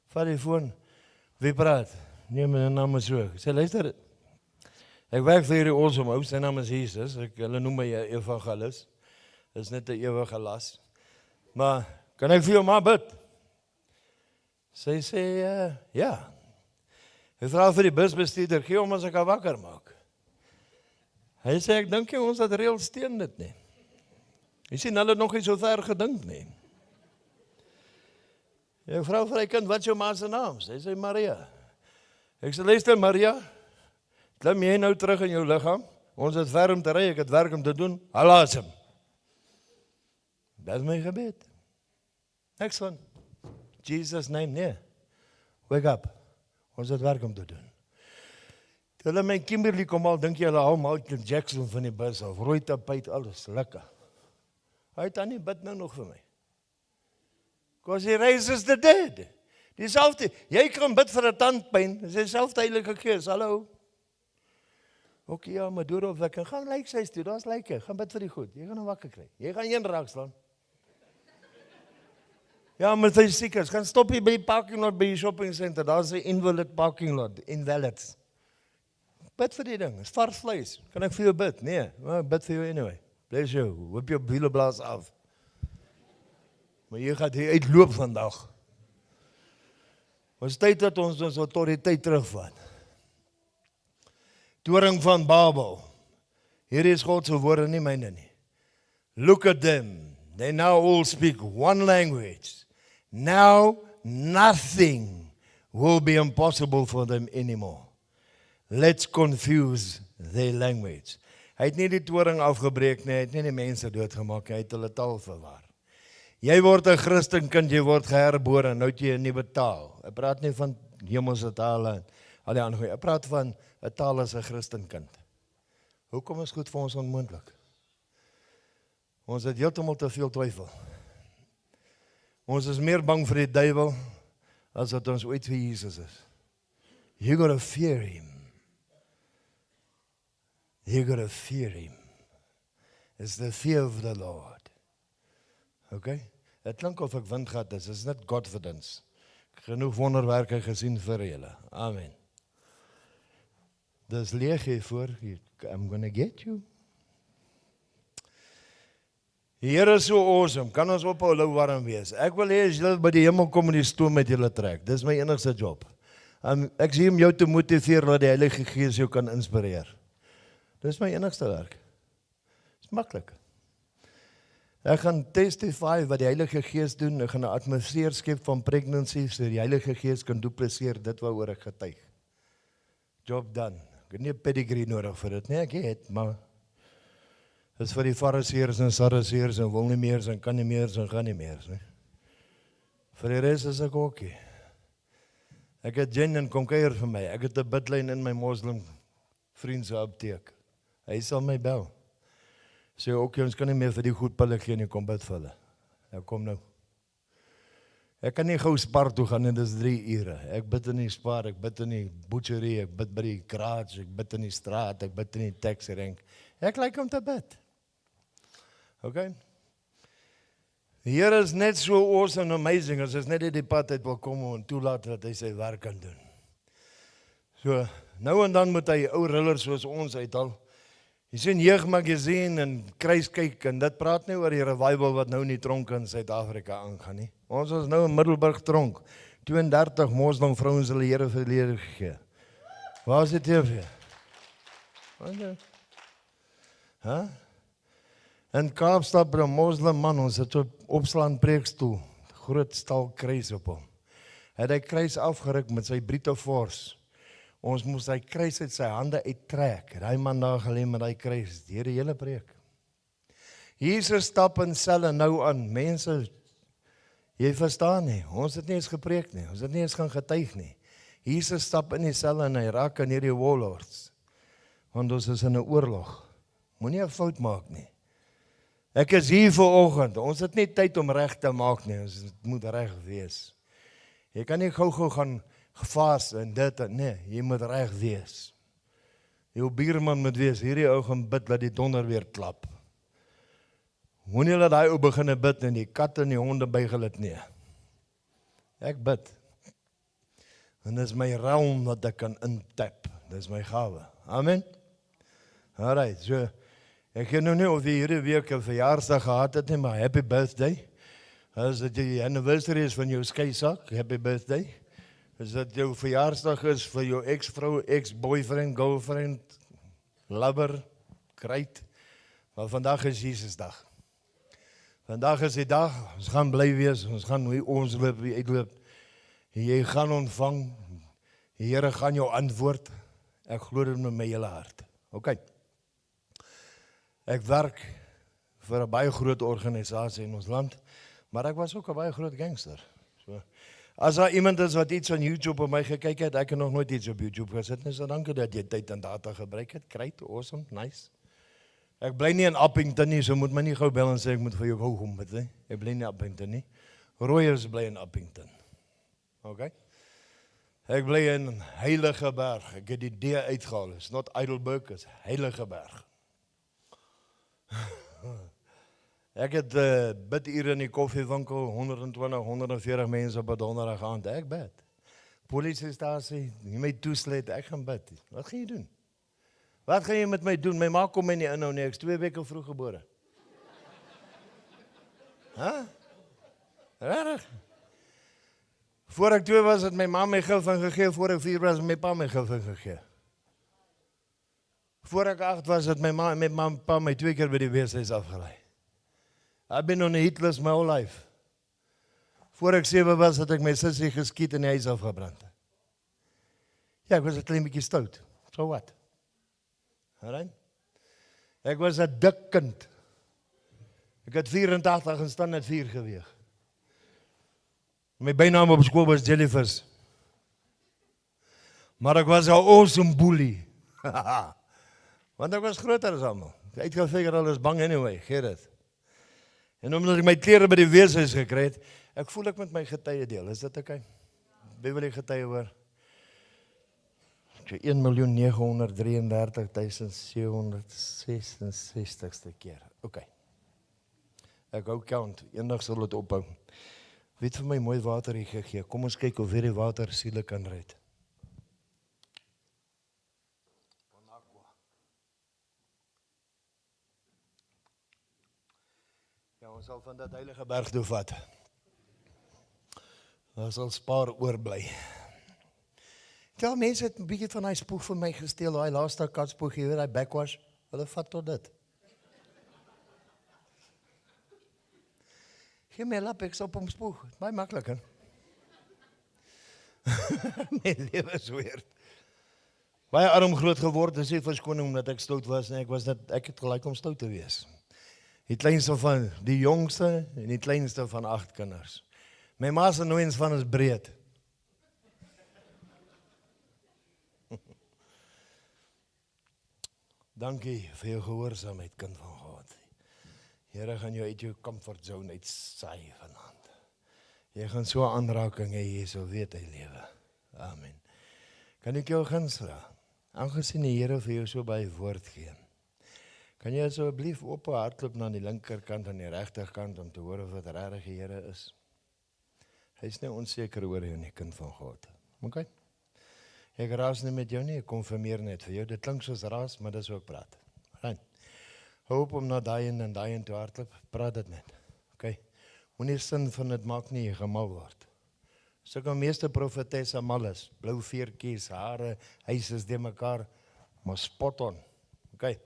Vat die foon, wie praat? Nee, my naam is so. Ek sê, luister, ek werk vir hierdie awesome ou, sy naam is Jesus, hulle noem my evangelis, is net 'n ewige las. Maar, kan ek vir jou maar bid? Sy sê, ja. Hy vra vir die busbestuurder, gee hom as ek haar wakker maak. Hy sê, ek dink jy ons het reël steen dit nie. Hy sê, hulle het nog nie so ver gedink nie. Jy vrou vir die kind, wat is jou ma se naam? Sy sê Maria. Ek sê, luister Maria, klim jy nou terug in jou liggaam? Ons het ver om te ry, ek het werk om te doen. Haal asem. Dat is my gebed. Next one. Jesus name, nee. Wake up. Ons het werk om te doen. Toe hulle my Kimberley kom al, dink jy hulle hou Michael Jackson van die bus af, rooi tapijt, alles, lekker. Hy het dan nie bid nou nog vir my. Because he raises the dead. Dieselfde, jy kan bid vir 'n tandpyn, dis dieselfde Heilige Gees, hallo. Ok, ja, maar door op wekker, gaan lyk sy toe, daar's lyke, gaan bid vir die goed, jy gaan hom wakker kry, jy gaan een raak slaan. Ja, maar sy siek is, gaan stop hier by die parking lot, by die shopping center, daar's 'n invalid parking lot, invalids. Bid vir die ding, is vars vleis, kan ek vir jou bid? Nee, maar bid vir jou anyway, bless jou, whip jou wieleblaas af. Maar jy gaat hier uitloop vandag. Ons tyd dat ons autoriteit terugvat. Toring van Babel. Hier is God se woorde, nie myne nie. Look at them. They now all speak one language. Now nothing will be impossible for them anymore. Let's confuse their language. Hy het nie die toring afgebreek nie, hy het nie die mense doodgemaak, hy het hulle taal verwar. Jy word 'n Christenkind, jy word geherbore, nou het jy 'n nuwe taal. Ek praat nie van hemelse tale en al die ander goed. Ek praat van 'n taal as 'n Christenkind. Hoekom is goed vir ons onmoontlik? Ons het heeltemal te veel twyfel. Ons is meer bang vir die duiwel as wat ons ooit vir Jesus is. You gotta fear him. You gotta fear him. It's the fear of the Lord. Okay? Het klink of ek wind gehad is, it's not confidence. Genoeg wonderwerke gesien vir julle. Amen. Dis leeg hiervoor, I'm gonna get you. Die Here is so awesome, kan ons ophou lou warm wees. Ek wil hê as julle by die hemel kom en die stoom met julle trek, dis my enigste job. Ek sê om jou te motiveer, dat die Heilige Gees jou kan inspireer. Dis my enigste werk. Dis maklik. Ek gaan testify wat die Heilige Gees doen, ek gaan 'n atmosfeer skep van pregnancy, so die Heilige Gees kan dupliseer dit waaroor ek getuig. Job done. Ek het nie 'n pedigree nodig vir dit nie, ek het, maar dis vir die fariseërs en sadduseërs en wil nie meer en kan nie meer en gaan nie meer, nie. Vir die res is ek oké. Ek het Jen en kom kuier vir my, ek het 'n bidlyn in my moslim vriend se apteek. Hy sal my bel. Sê ook, ons kan nie meer vir die goed pille gee nie, kom bid vir hulle. Ek kom nou. Ek kan nie gou Spar toe gaan en dis 3 ure. Ek bid in die Spar, ek bid in die butchery, ek bid by die garage, ek bid in die straat, ek bid in die taxi rank. Ek like om te bid. Okay? Die Here is net so awesome and amazing, as is net die pad uit wil kom en toelaat dat hy sy werk kan doen. So, nou en dan moet hy ou rillers soos ons uithaal. Jy sien jeugmagazine en kruis kyk en dit praat nie oor die revival wat nou in die tronk in Suid-Afrika aangaan nie. Ons is nou in Middelburg tronk. 32 moslim vrouens hulle Here vir die Here gegee. Waar is die TV? Huh? In Kaapstad by 'n moslim man, ons het opslaan preekstoel, groot stal kruis op hom. Hy het hy kruis afgeruk met sy Brite Force. Ons moes hy kruis uit sy hande uittrek. Daai man daar gelê met daai kruis, deur die hele preek. Jesus stap in selle nou aan. Mense, jy verstaan nie, ons het nie eens gepreek nie, ons het nie eens gaan getuig nie. Jesus stap in die selle en hy raak aan hierdie warlords. Want ons is in 'n oorlog. Moenie 'n fout maak nie. Ek is hier vanoggend. Ons het nie tyd om reg te maak nie. Ons moet reg wees. Jy kan nie gou-gou gaan gevaas en dit en nee, jy moet reg wees. Jou buurman moet wees, hierdie ou gaan bid dat die donder weer klap. Moenie laat daai ou begin bid en die katte en die honde buig hulle dit nie. Ek bid. En dis my realm wat ek kan intap. Dis my gawe. Amen. Alright, so ek weet nou nie of jy hierdie week 'n verjaarsdag gehad het nie, maar happy birthday. As dit die anniversary is van jou skeisak, happy birthday. As dit jou verjaarsdag is vir jou ex-vrou, ex-boyfriend, girlfriend, lover, great. Maar vandag is Jesusdag. Vandag is die dag, ons gaan bly wees, ons gaan hoe ons loop, wie uitloop. Jy gaan ontvang, die Here gaan jou antwoord. Ek glo dit met my hele hart. OK. Ek werk vir 'n baie groot organisasie in ons land, maar ek was ook 'n baie groot gangster. So, as daar iemand is wat iets aan YouTube op my gekyk het, ek het nog nooit iets op YouTube gesit nie, so dankie dat jy tyd en data gebruik het. Great, awesome, nice. Ek bly nie in Appington nie, so moet my nie gou bel en sê ek moet vir jou gou kom met nie. Ek bly nie in Appington nie. Rooiers bly in Appington. OK. Ek bly in Heiligeberg. Ek het die D uitgehaal. It's not Heidelberg, it's Heiligeberg. Ek het bidure in die koffiewinkel, 120, 140 mense op 'n donderdag aand. Ek bid. Polisiestasie, nie my toesluit, ek gaan bid. Wat gaan jy doen? Wat gaan jy met my doen? My ma kom my nie inhou nie, ek is 2 weke vroeg gebore. Regtig? Voor ek 2 was, het my ma my gifing gegee, voor ek 4 was, het my pa my gifing gegee. Voor ek 8 was, het my ma en my pa my 2 keer by die weeshuis afgelei. I've been on a hit list my whole life. Voor ek 7 was, het ek my sussie geskiet en die huis afgebrand. Ja, ek was 'n klein bietjie stout. So wat? Alright? Ek was 'n dik kind. Ek het 84 en staan net 4 geweeg. My bynaam op skool was Jellyfish. Maar ek was 'n awesome bully. Want ek was groter as almal. Ek het gefigure hulle is bang anyway, gee dit. En omdat ek my klere by die weeshuis gekry het, ek voel ek met my getuie deel. Is dit oké? Wie wil die getuie hoor? 1.933.766ste keer. OK. Ek hou count. Eendag sal dit ophou. Wie het vir my mooi water hier gegee? Kom ons kyk of hierdie water siele kan red. Ja, ons sal van dat heilige berg toe vat. Daar sal spaar oorbly. Ja, mense het 'n bietjie van daai spoeg vir my gesteel, daai laaste katspoeg, jy weet, daai backwash, hulle vat tot dit. Gee my 'n lap, ek sal op hom spoeg. Baie maklik, hè? My lewe is weird. Baie arm groot geword, dis nie verskoning omdat ek stout was nie, ek het gelyk om stout te wees. Die kleinste van die jongste en die kleinste van 8 kinders. My ma se nooiens van is breed. Dankie vir jou gehoorsaamheid, kind van God. Here gaan jou uit jou comfort zone uitsaai vanaand. Jy gaan so 'n aanraking hê, jy sal weet hy lewe. Amen. Kan ek jou guns vra? Aangesien die Here vir jou so baie woord gee, kan jy asseblief op hardloop na die linkerkant en die regterkant om te hoor of dit regtig die Here is? Hy is nie onseker oor jou nie, kind van God. OK? Ek raas nie met jou nie, ek konfirmeer net vir jou. Dit klink soos raas, maar dis ook praat. Right. Hoop om na daai en daai en toe hardloop, praat dit net. OK? Moenie sin van dit maak nie, jy gaan mal word. Sulke meeste profetesse mal is, blou veertjies, hare, huis is de mekaar, maar spot on. OK?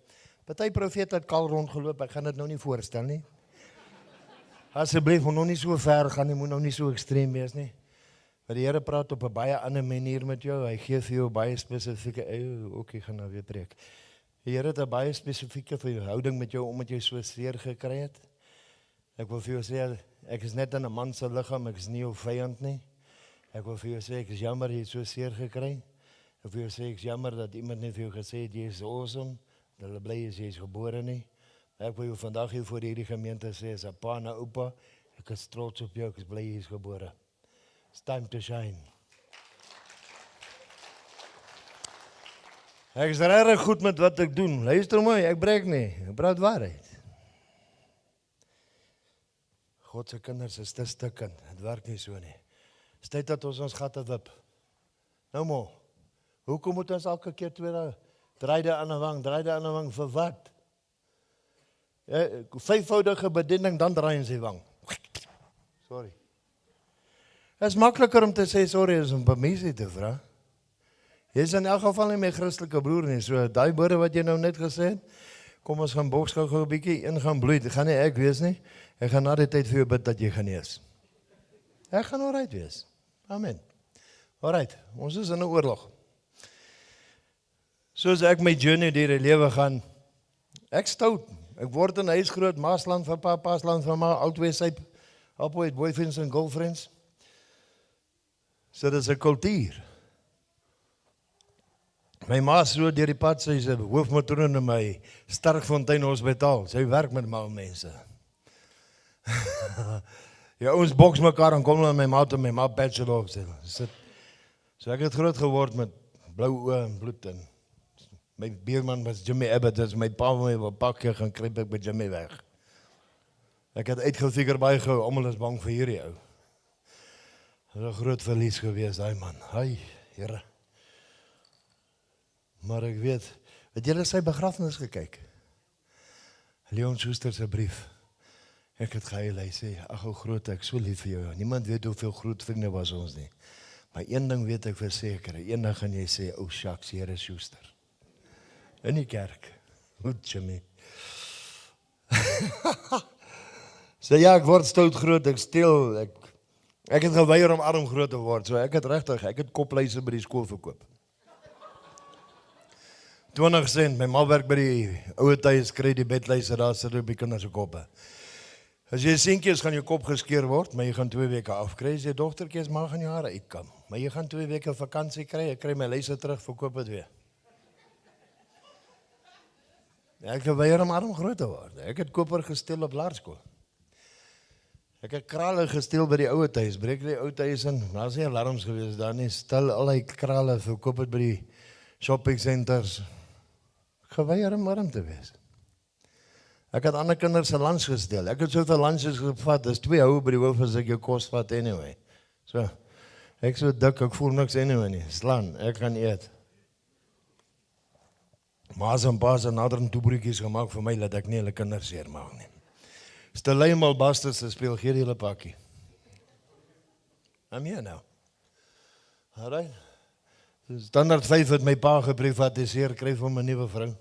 Party profete het kaal rondgeloop, ek gaan dit nou nie voorstel nie. Asseblief, moet nou nie so ver gaan nie, moet nou nie so ekstreem wees nie. Maar die Here praat op 'n baie ander manier met jou, hy gee vir jou baie spesifieke, ek gaan nou weer preek. Die Here het 'n baie spesifieke verhouding met jou, omdat jy so seer gekry het. Ek wil vir jou sê, ek is net in 'n man se liggaam, ek is nie jou vyand nie. Ek wil vir jou sê, ek is jammer jy het so seer gekry. Ek wil vir jou sê, ek is jammer dat iemand nie vir jou gesê het, jy is awesome, dat hulle bly is, jy is gebore nie. Ek wil jou vandag hier voor hierdie gemeente sê, as 'n pa en 'n oupa, ek is trots op jou, ek is bly jy is gebore. It's time to shine. Ek is regtig goed met wat ek doen. Luister mooi, ek breek nie, ek praat waarheid. God se kinders is te stikkend, dit werk nie so nie. Dis tyd dat ons gatte wip. Nou maar, hoekom moet ons elke keer draai aan 'n wang, vir wat? 5voudige bediening, dan draai in sy wang. Sorry. Het is makliker om te sê sorry as om permissie te vra. Jy is in elk geval nie my Christelike broer nie, so daai woorde wat jy nou net gesê het, Kom ons gaan boks gou 'n bietjie, een gaan bloei. Dit gaan nie ek wees nie. Ek gaan na die tyd vir jou bid dat jy genees. Ek gaan alright wees. Amen. Alright, ons is in 'n oorlog. Soos ek my journey deur die lewe gaan, ek stout. Ek word in 'n huis groot, Maasland van pa, Paasland van ma, albei sy albei boyfriends en girlfriends. So dis 'n kultuur. My ma so deur die pad, sy is 'n hoofmatroon in my Sterkfontein Hospitaal. Sy werk met mal mense. Ja, ons boks mekaar en kom hulle my ma en my ma bachelor op. So ek het groot geword met blou oë en bloed in. My buurman was Jimmy Abbott, dus my pa my wil pakke gaan kruip ek by Jimmy weg. Ek het uitgefigure baie gou, almal is bang vir hierdie ou. Dit was 'n groot verlies gewees, daai man. Hai, Here. Maar ek weet julle sy begrafnis gekyk? Leon Schuster se brief. Ek het gehuil, hy sê, ag hoe groot ek, so lief vir jou. Niemand weet hoeveel groot vriende was ons nie. Maar een ding weet ek verseker, eendag gaan jy sê, ou shucks, Here Schuster. In die kerk. Goed, Jimmy. So ja, ek word stout groot, ek steel, ek het geweier om arm groot te word, so ek het kopluise by die skool verkoop. 20 cent, my ma werk by die ouer huis, kry die bedluise, daar sit op die kinders se koppe. As jy seentjies gaan jou kop geskeer word, maar jy gaan 2 weke afkry, as jy dogtertjies maar gaan jou hare uitkam. Maar jy gaan 2 weke vakansie kry, ek kry my luise terug, verkoop dit weer. Ek het weier om arm groot te word. Ek het koper gesteel op laerskool. Ek het krale gesteel by die ouer huis, breek die ouer huis in, daar's nie alarms gewees daar nie, stel al die krale, verkoop dit by die shopping centers. Geweier om arm te wees. Ek het ander kinders se lunch gesteel. Ek het soveel lunches gevat, dis 2 hou by die hoof as ek jou kos vat anyway. So, ek so dik, ek voel niks anyway nie. Slaan, ek gaan eet. Maas en paas en nader en toebroekies gemaak vir my, dat ek nie hulle kinders seer maak nie. Stelei mal bastes te speel, gee die hele pakkie. I'm here now. Alright. Standaard 5 het my pa geprivatiseer, kry vir my 'n nuwe vrou.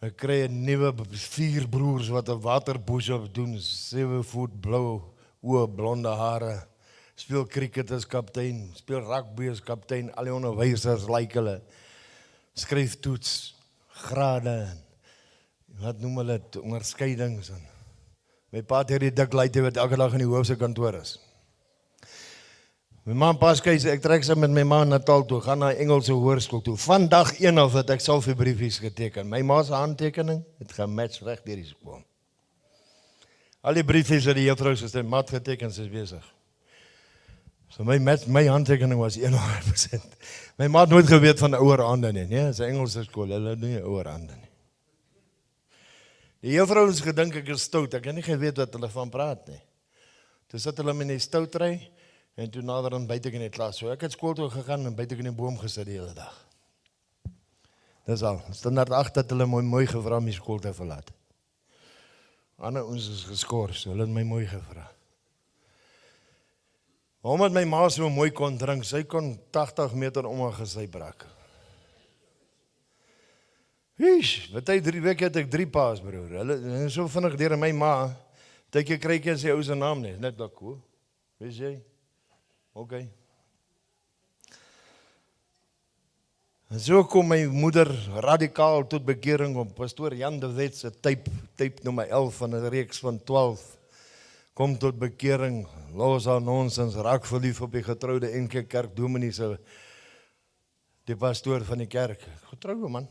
Ek kry 'n nuwe 4 broers wat 'n water push-up doen, 7 voet blou, oë, blonde hare, speel cricket as kaptein, speel rugby as kaptein, al die onderwysers like hulle, skryf toets, grade, wat noem hulle dit, onderskeidings. My pa het hierdie dik luite wat elke dag in die hoofse kantoor is. My ma en pa skei, ek trek sy met my ma in Natal toe, gaan na Engelse hoërskool toe. Van dag 1 af het ek self die briefies geteken. My ma se handtekening het gematch reg deur die skool. Al die briefies het die juffrou gesê, mat geteken, sy is besig. So my handtekening was 100%. My ma het nooit geweet van ouer hande nie. Nee, dis 'n Engelse skool, hulle doen nie ouer hande nie. Die juffrou het gedink ek is stout, ek het nie geweet wat hulle van praat nie. Toe sit hulle in die stoutry, en toe nader aan buite in die klas. So ek het skool toe gegaan en buite in die boom gesit die hele dag. Dis al. Standaard 8 het hulle mooi gevra om die skool te verlaat. Ander ons is geskort, so hulle het my mooi gevra. Omdat my ma so mooi kon drink, sy kon 80 meter om haar gesy brak. Hish, wat hy 3 weke het ek 3 paas, broer. Hulle so vinnig deur my ma, dat ek kry sy ou se naam nie, net dat cool. Weet jy? Okay. En so kom my moeder radikaal tot bekering om pastoor Jan de Wet se tape nommer 11 van 'n reeks van 12 kom tot bekering, los aan nonsens, raak verlief op die getroude NG Kerk dominee se die pastoor van die kerk. Getrouwe man.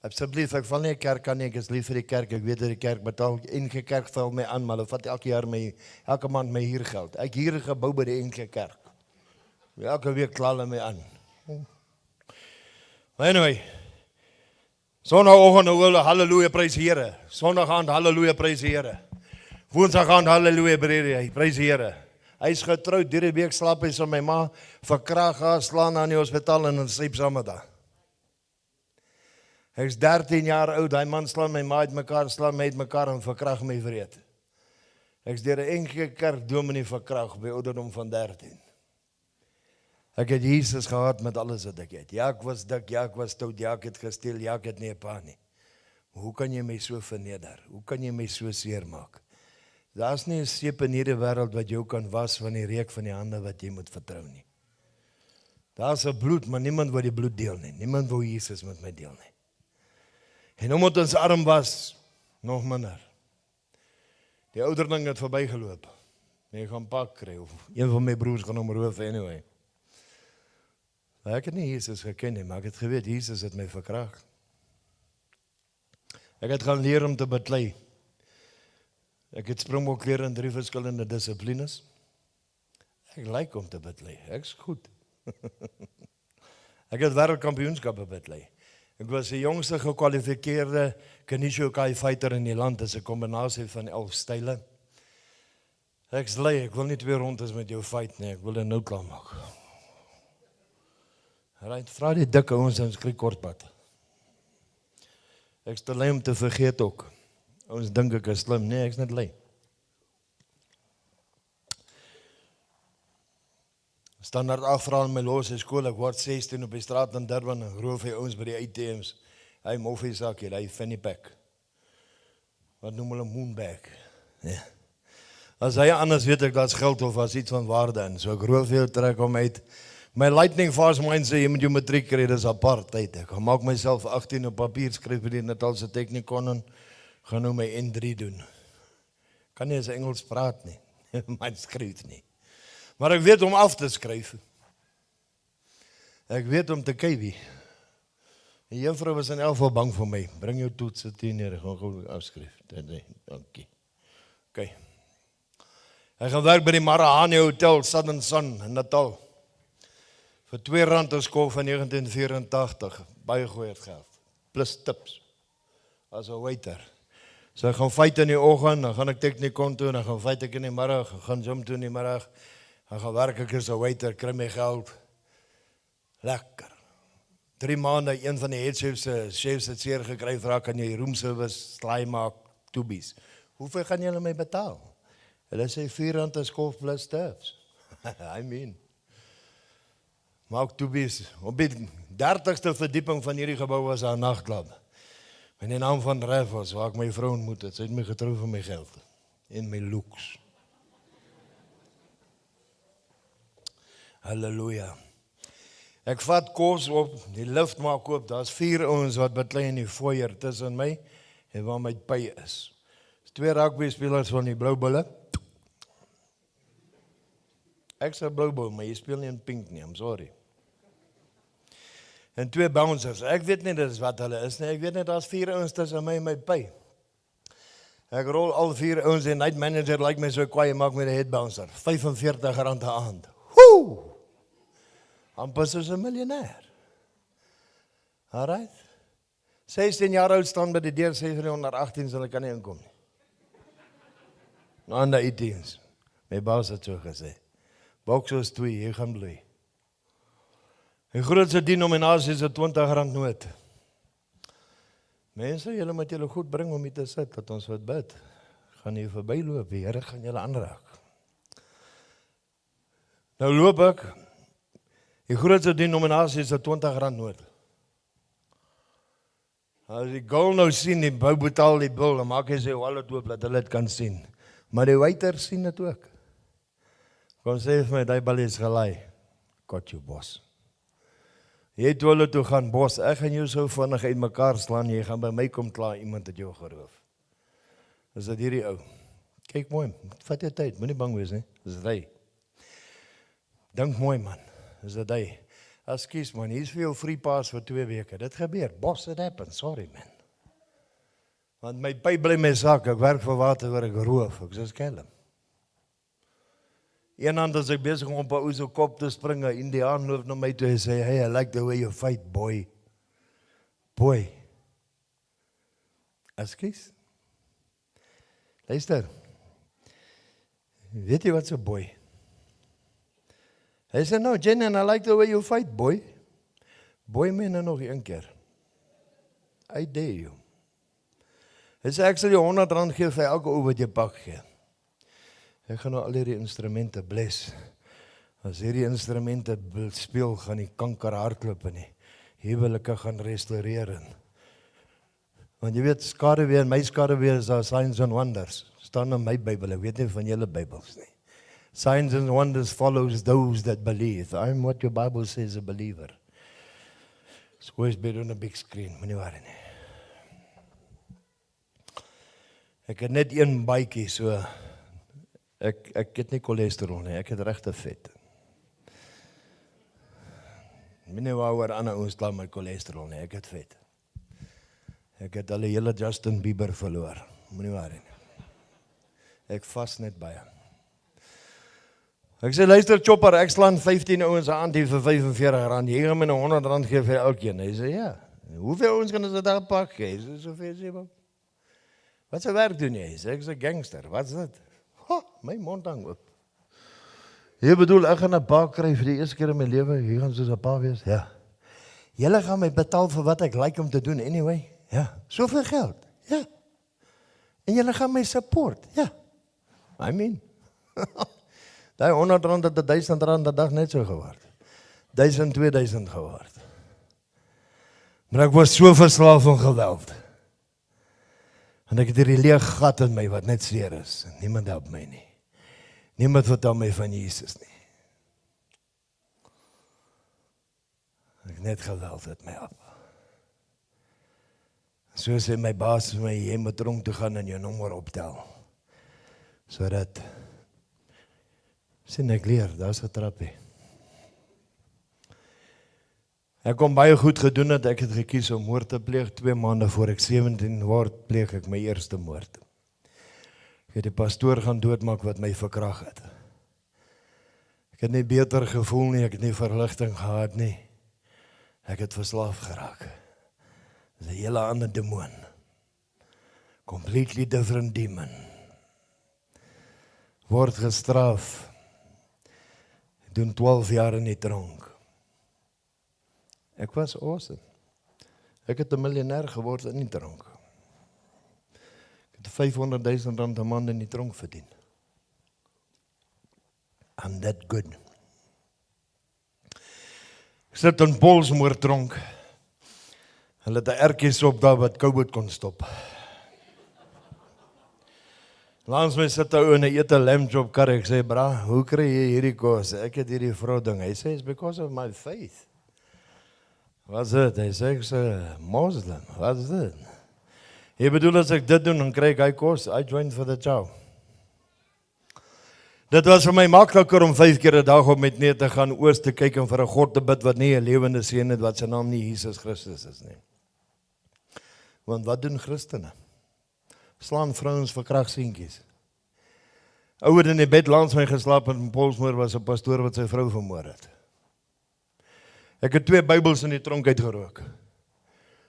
Asseblief, ek val nie 'n kerk aan nie, ek is lief vir die kerk, ek weet dat die kerk betaal, NG Kerk val my aan, maar hulle vat elke maand my huurgeld. Ek hier gebou by die NG Kerk. Elke week kla hulle my aan. Anyway, Sondagoggend hulle halleluja prys die Here. Sondagaan halleluja prys die Here. Woensdagaan halleluja prys die Here. Hy's getroud, deur die week slaap hy so my ma verkrag haar, slaan aan die hospitaal en sleep saam met haar. Hy's 13 jaar oud, daai man slaan my ma uitmekaar, slaan my uitmekaar en verkrag my vreed. Ek's deur 'n NG Kerk dominee verkrag by ouderdom van 13. Ek het Jesus gehad met alles wat ek het. Ja, ek was dik, ja, ek was stout, ja, ek het gesteel, ja, ek het nie 'n pa nie. Hoe kan jy my so verneder? Hoe kan jy my so seer maak? Daar's nie 'n seep in hierdie wêreld wat jou kan was van die reuk van die hande wat jy moet vertrou nie. Daar's 'n bloed, maar niemand wil die bloed deel nie. Niemand wil Jesus met my deel nie. En omdat ons arm was, nog minder. Die ouderding het verbygeloop. Jy gaan pak kry, of een van my broers gaan hom roof anyway. Maar ek het nie Jesus geken nie, maar ek het geweet, Jesus het my verkragt. Ek het gaan leer om te beklei. Ek het springbokklere in 3 verskillende dissiplines. Ek like om te beklei, ek's goed. Ek het wêreldkampioenskappe beklei. Ek was die jongste gekwalifiseerde Kanishokai fighter in die land, as 'n kombinasie van 11 style. Ek's lei, ek wil nie 2 rondes met jou fight nie, ek wil dit nou klaar maak. Right, vra die dik ouens ons kry kortpad. Ek's te lui om te vergeet ook. Ons dink ek is slim, nee, ek's net lui. Standaard 8 vrae in my losse skool, ek word 16 op die straat in Durban en roof hy ouens by die ATM's. Hy moffie sakkie, hy fanny pack. Wat noem hulle moonbag? Ja. As hy anders weet ek daar's geld of was iets van waarde in, so ek roof jou trek hom uit. My lightning fast mind sê, jy moet jou matriek kry, dis apartheid. Ek maak myself 18 op papier, skryf by die Natalse Technikon en gaan nou my N3 doen. Kan nie eens Engels praat nie, maar skryf nie. Maar ek weet om af te skryf. Ek weet om te kykie. Die juffrou was in elk geval bang vir my. Bring jou toetse 10 neer, ek gaan gou afskryf. Dankie. Okay. Ek gaan werk by die Marahani Hotel, Southern Sun in Natal. Vir R2 'n skool van 1984, baie goeie geld, plus tips, as 'n waiter. So ek gaan fight in die oggend, dan gaan ek Technikon toe, dan gaan fight ek in die middag, gaan gym toe in die middag, dan gaan werk ek as 'n waiter, kry my geld. Lekker. 3 maande, een van die head chefs het seer gekry, vra kan jy room service, slaai maak, toebies. Hoeveel gaan julle my betaal? Hulle sê R4 'n skof plus tips. I mean. Maak toebies. Op die 30ste verdieping van hierdie gebou was daar 'n nagklub. Met die naam van Raffles, waar ek my vrou ontmoet het. Sy het my getrou vir my geld. En my looks. Halleluja. Ek vat kos op, die lift maak oop, daar's 4 ouens wat beklei in die foyer tussen my en waar my py is. 2 rugby spelers van die Blou Bulle. Ek sê Blou Bull, maar jy speel nie in pink nie, I'm sorry. En 2 bouncers, ek weet nie dis wat hulle is nie, ek weet net daar's 4 ouens tussen my en my py. Ek rol al 4 ouens en night manager like my so kwaai, maak my die head bouncer, R45 'n aand. Woe! Amper soos 'n miljonair. Alright. 16 jaar oud staan by die deur, sê vir onder 18 sal ek kan nie inkom nie. Nou aan die 18's. My baas het so gesê. Boksers 2, jy gaan bloei. Die grootste denominasie is R20 nood. Mense, julle moet julle goed bring om hier te sit, dat ons wat bid. Gaan hier verbyloop, die Here gaan julle aanraak. Nou loop ek, die grootste denominasie is R20 nood. As die girl nou sien, die bou betaal die bil, dan maak hy sy wallet oop, dat hulle het kan sien. Maar die waiter sien het ook. Kom sê vir my, die bal is gelaai. Got you, boss. Jy toilet toe gaan, bos, ek gaan jou so vinnig uit mekaar slaan, jy gaan by my kom klaar, iemand het jou geroof. Is dit hierdie ou? Kyk mooi, vat jou tyd, moenie bang wees nie, is dit hy. Dink mooi man, is dit hy. Ekskuus man, hier is vir jou free pass vir 2 weke, dit gebeur, boss, it happens, sorry man. Want my py bly my sak, ek werk vir water waar ek roof, ek sê skelm. Een hand as ek besig om op 'n ou se kop te spring, 'n Indiaan loop na my toe en sê, hey, I like the way you fight, boy. Boy. Ekskuus. Luister. Weet jy wat so boy? Hy sê, no, Jen, and I like the way you fight, boy. Boy meen nog een keer. I dare you. Hy sê, ek sal jou R100 gee vir elke ou wat jy pak gee. Ek gaan nou al hierdie instrumente bless. As hierdie instrumente speel, gaan die kanker hardloop en die huwelike gaan restaureer. Want jy weet, skaduwee en my skaduwee is daar signs and wonders. Staan in my Bybel, ek weet nie van julle Bybels nie. Signs and wonders follows those that believe. I'm what your Bible says, a believer. It's always better on a big screen, moenie waar nie. Ek het net een baadjie, so ek het nie cholesterol nie, ek het regte vet. Moenie waaroor ander ouens kla my cholesterol nie, ek het vet. Ek het al die hele Justin Bieber verloor, moenie waar nie. Ek vas net baie. Ek sê, luister Chopper, ek slaan 15 ouens aan die vir R45, jy gaan my nou R100 gee vir elkeen. Hy sê, ja, hoeveel ouens kan ons dit daar pak? Hy sê, soveel sê, wat sy werk doen jy? Sê, ek is 'n gangster, wat is dit? My mond hang op. Jy bedoel, ek gaan 'n pa kry vir die eerste keer in my lewe, hier gaan soos 'n pa wees? Ja. Julle gaan my betaal vir wat ek like om te doen, anyway? Ja. Soveel geld? Ja. En julle gaan my support? Ja. I mean, die R100 het R1000 'n dag net so geword. 1000, 2000 geword. Maar ek was so verslaaf van geweld. En ek het hierdie leeg gat in my wat net seer is. Niemand help my nie. Niemand vertel my van Jesus nie. Ek net geweld het my op. So sê my baas vir my, jy moet tronk toe gaan en jou nommer optel. Sodat, sien ek leer, daar is 'n trappie. Ek kon baie goed gedoen het, ek het gekies om moord te pleeg, 2 maande voor ek 17 word, pleeg ek my eerste moord. Ek het die pastoor gaan doodmaak wat my verkrag het. Ek het nie beter gevoel nie, ek het nie verligting gehad nie. Ek het verslaaf geraak. Dit is 'n hele ander demoon. Completely different demon. Word gestraf. Ek doen 12 jaar in die tronk. Ek was awesome. Ek het 'n miljonair geword in die tronk. Ek het R500,000 'n maand in die tronk verdien. I'm that good. Ek sit in Polsmoor tronk. Hulle het 'n ertjies op daar wat COVID kon stop. Langs my sit 'n ou en hy eet 'n lamb chop curry. Ek sê, bra, hoe kry jy hierdie kos? Ek het hierdie vrou ding. Hy sê, it's because of my faith. Wat is dit? Hy sê, ek is 'n Muslim. Wat is dit? Jy bedoel as ek dit doen, dan kry ek hy kos. I joined for the chow. Dit was vir my makliker om 5 keer 'n dag op met neer te gaan oos te kyk en vir 'n God te bid wat nie 'n lewende seun het wat sy naam nie Jesus Christus is nie. Want wat doen Christene? Slaan vrouens vir kragseentjies. Ouer in die bed langs my geslaap in Polsmoor was 'n pastoor wat sy vrou vermoor het. Ek het 2 Bybels in die tronk uitgerook.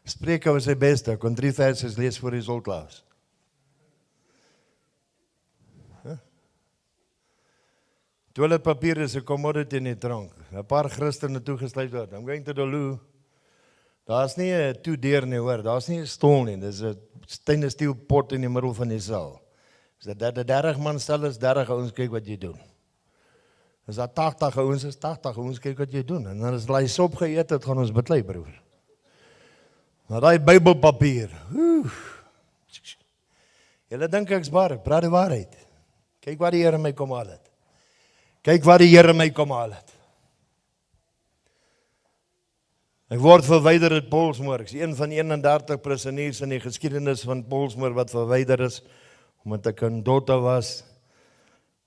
Spreuke was sy beste, ek kon 3 verse lees voor die solklaas. Toiletpapier is 'n commodity in die tronk. 'n Paar Christene toegesluit word. I'm going to the loo. Daar's nie 'n toedeur nie, hoor. Daar's nie 'n stoel nie. Dis 'n stainless steel pot in die middel van die saal. As dit 'n 30 man stel is 30 ouens kyk wat jy doen. As daar 80 ouens is 80 ouens kyk wat jy doen. En dan as hulle sop geëet het, gaan ons beklei, broer. Maar daai Bybelpapier. Julle dink ek's bar, ek praat die waarheid. Kyk wat die Here my kom haal het. Kyk wat die Here my kom haal het. Ek word verwyder uit Polsmoor. Ek is een van 31 prisoniers in die geskiedenis van Polsmoor wat verwyder is, omdat ek 'n dotter was,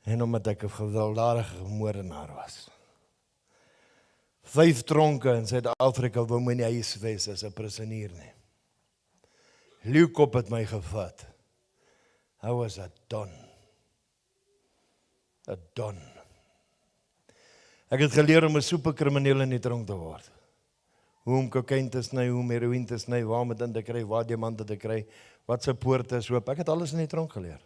en omdat ek 'n gewelddadige moordenaar was. 5 tronke in Suid-Afrika wou my nie huis wees as 'n prisonier nie. Leeukop het my gevat. I was a don. A don. Ek het geleer om 'n superkrimineel in die tronk te word. Hoe om kokain te sny, hoe om heroïne te sny, waar om dit in te kry, waar diamante te kry, wat se poorte is oop. Ek het alles in die tronk geleer.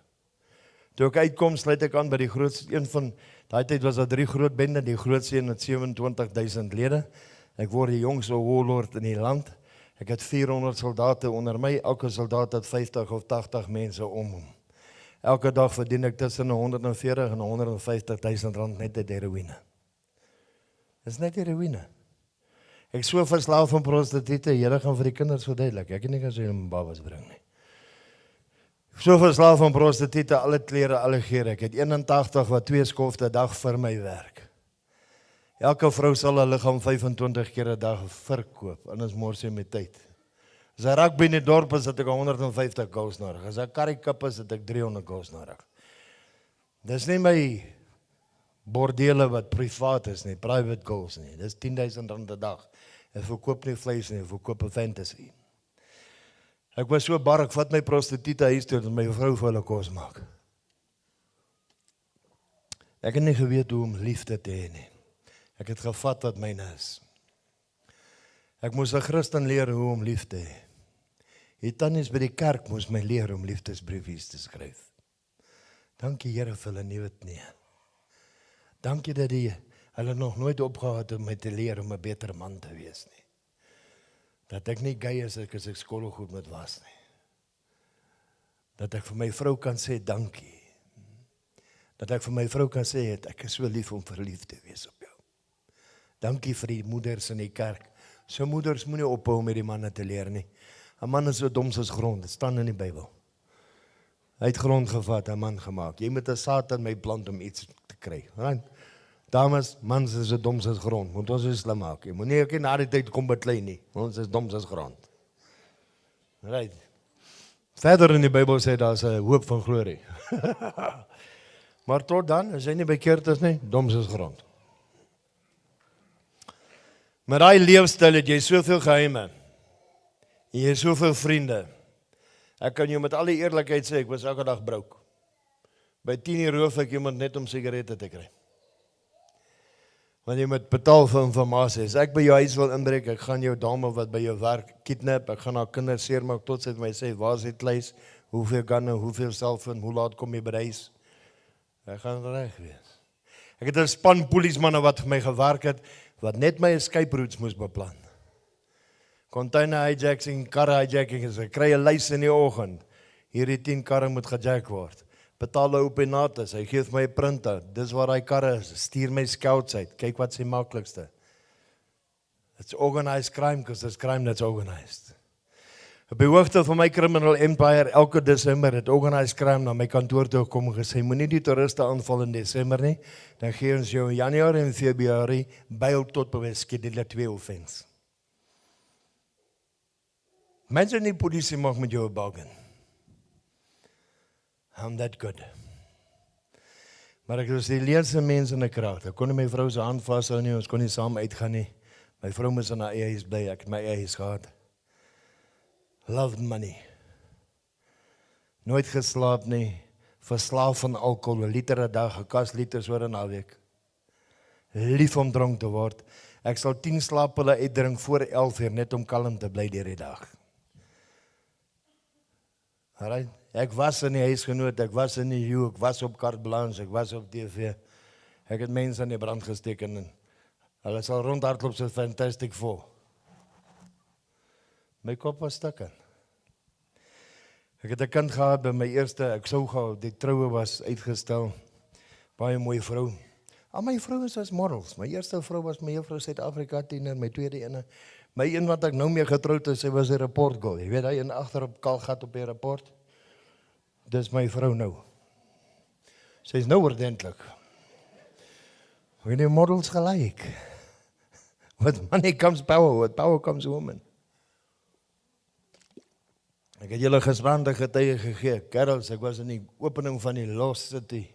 Toe ek uitkom, sluit ek aan by die grootste, een van, daai tyd was daar 3 groot bende, die grootste een het 27,000 lede. Ek word die jongste warlord in die land. Ek het 400 soldate onder my, elke soldaat het 50 of 80 mense om hom. Elke dag verdien ek tussen 140 en 150,000 rand net uit heroïne. Dis net heroïne. Ek so verslaaf van prostituie, Here gaan vir die kinders verduidelik. Ek het nie kan sy in babas bring nie. So verslaaf van prostituie, alle klere, alle gere. Ek het 81 wat 2 skofte 'n dag vir my werk. Elke vrou sal haar liggaam 25 keer 'n dag verkoop, anders mors jy met tyd. As 'n rugby in die dorp is, het ek 150 goals nodig. As 'n karikip is, het ek 300 goals nodig. Dis nie my bordele wat privaat is nie, private goals nie. Dis R10,000 'n dag. Ek verkoop nie vleis nie, ek verkoop 'n fantasy. Ek was so bar, ek vat my prostituie huis toe en my vrou vir hulle kos maak. Ek het nie geweet hoe om liefde te hê nie. Ek het gevat wat myne is. Ek moes 'n Christen leer hoe om lief te hê. Die tannies by die kerk moes my leer om liefdesbriefies te skryf. Dankie Here vir hulle nuwe nie. Dankie dat hulle nog nooit opgehou het om my te leer om 'n beter man te wees nie. Dat ek nie gay is as ek skottelgoed moet was nie. Dat ek vir my vrou kan sê dankie. Dat ek vir my vrou kan sê ek is so lief om verlief te wees op jou. Dankie vir die moeders in die kerk. So moeders moenie ophou om met die manne te leer nie. 'n Man is so dom soos grond, dit staan in die Bybel. Hy het grond gevat, 'n man gemaak. Jy moet 'n saad in my plant om iets te kry. Right? Dames, mans is so dom soos grond, moet ons so slim maak. Jy moenie ek na die tyd kom beklei nie. Ons is dom soos grond. Right. Verder in die Bybel sê daar's 'n hoop van glorie. Maar tot dan, as jy nie bekeerd is nie, dom soos grond. Met daai leefstyl het jy soveel geheime. Jy het soveel vriende. Ek kan jou met alle eerlikheid sê, ek was elke dag broke. By 10:00 roof ek iemand net om sigarette te kry. Want jy moet betaal vir informasie. As ek by jou huis wil inbreek, ek gaan jou dame wat by jou werk kidnap, ek gaan haar kinders seermaak tot sy my sê, waar is die kluis, hoeveel gunne, hoeveel selfoon, hoe laat kom jy by die huis? Ek gaan reg wees. Ek het 'n span polismanne wat vir my gewerk het, wat net my escape routes moes beplan. Container hijacking, karre hijacking, as ek kry 'n lys in die oggend, hierdie 10 karre moet gejack word. Betaal ou penates, hy gee vir my 'n printer, dis waar hy karre is, stuur my scouts uit, kyk wat se maklikste. It's organized crime, because it's crime that's organized. Op die hoogte van my criminal empire, elke Desember het organized crime na my kantoor toe gekom en gesê, moenie die toeriste aanval in Desember nie, dan gee ons jou in Januarie en Februarie bail tot by skedule 2 offense. Mense in die polisie mag met jou 'n bargain. I'm that good. Maar ek was die leenste mens in 'n kraag. Ek kon nie my vrou se hand vashou nie, ons kon nie saam uitgaan nie. My vrou moes in haar eie huis bly, ek het my eie huis gehad. Loved money. Nooit geslaap nie, verslaaf van alkohol, 1 liter 'n dag, 'n kas liters oor 'n naweek. Lief om dronk te word. Ek sal 10 slaappille uitdrink voor 11:00 net om kalm te bly deur die dag. Alright. Ek was in die huisgenoot, ek was in die huw, ek was op carte blanche, ek was op TV. Ek het mense in die brand gesteek en hulle sal rondhardloop so Fantastic Four. My kop was stukken. Ek het 'n kind gehad by my eerste, ek sou gehou, die troue was uitgestel. Baie mooi vrou. Al my vrouens was models. My eerste vrou was my juffrou Suid-Afrika tiener, my tweede ene. My een wat ek nou mee getroud is, sy was 'n report girl. Jy weet hy een agter op Kalgat op die rapport. Dis my vrou nou. Sy is nou ordentlik. Hoe die models gelyk. With money comes power, with power comes woman. Ek het julle gesprande getuie gegee. Kerels, ek was in die opening van die Lost City.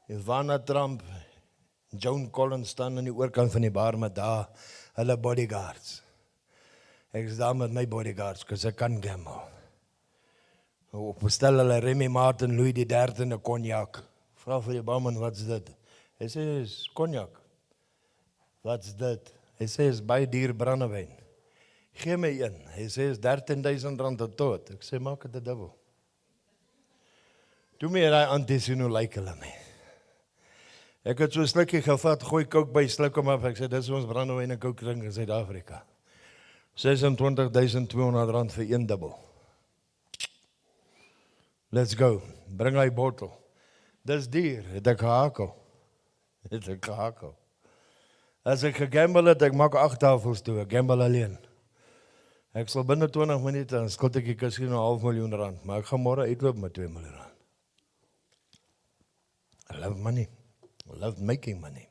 Ivana Trump, Joan Collins staan aan die oorkant van die bar met daar hulle bodyguards. Ek is daar met my bodyguards, because ek kan gamble. Op bestel hulle Remy Martin, Louis III en 'n cognac. Vra vir die barman, wat is dit? Hy sê, is cognac. Wat is dit? Hy sê, is baie duur brandewyn. Gee my een. Hy sê, is R13,000 tot. Ek sê, maak het 'n dubbel. Toe my daai antisino lyk hulle my. Ek het so 'n slukkie gevat, gooi coke by, sluk hom af. Ek sê, dis ons brandewyn en coke drink in Suid-Afrika. R26,200 vir een dubbel. Let's go. Bring hy bottel. Dis duur, het ek gehakel. As ek gegamble het, ek maak 8 tafels toe, ek gamble alleen. Ek sal binne 20 minute, dan skuld ek die casino R500.000, maar ek gaan môre uitloop met R2 miljoen. I love money. I love making money.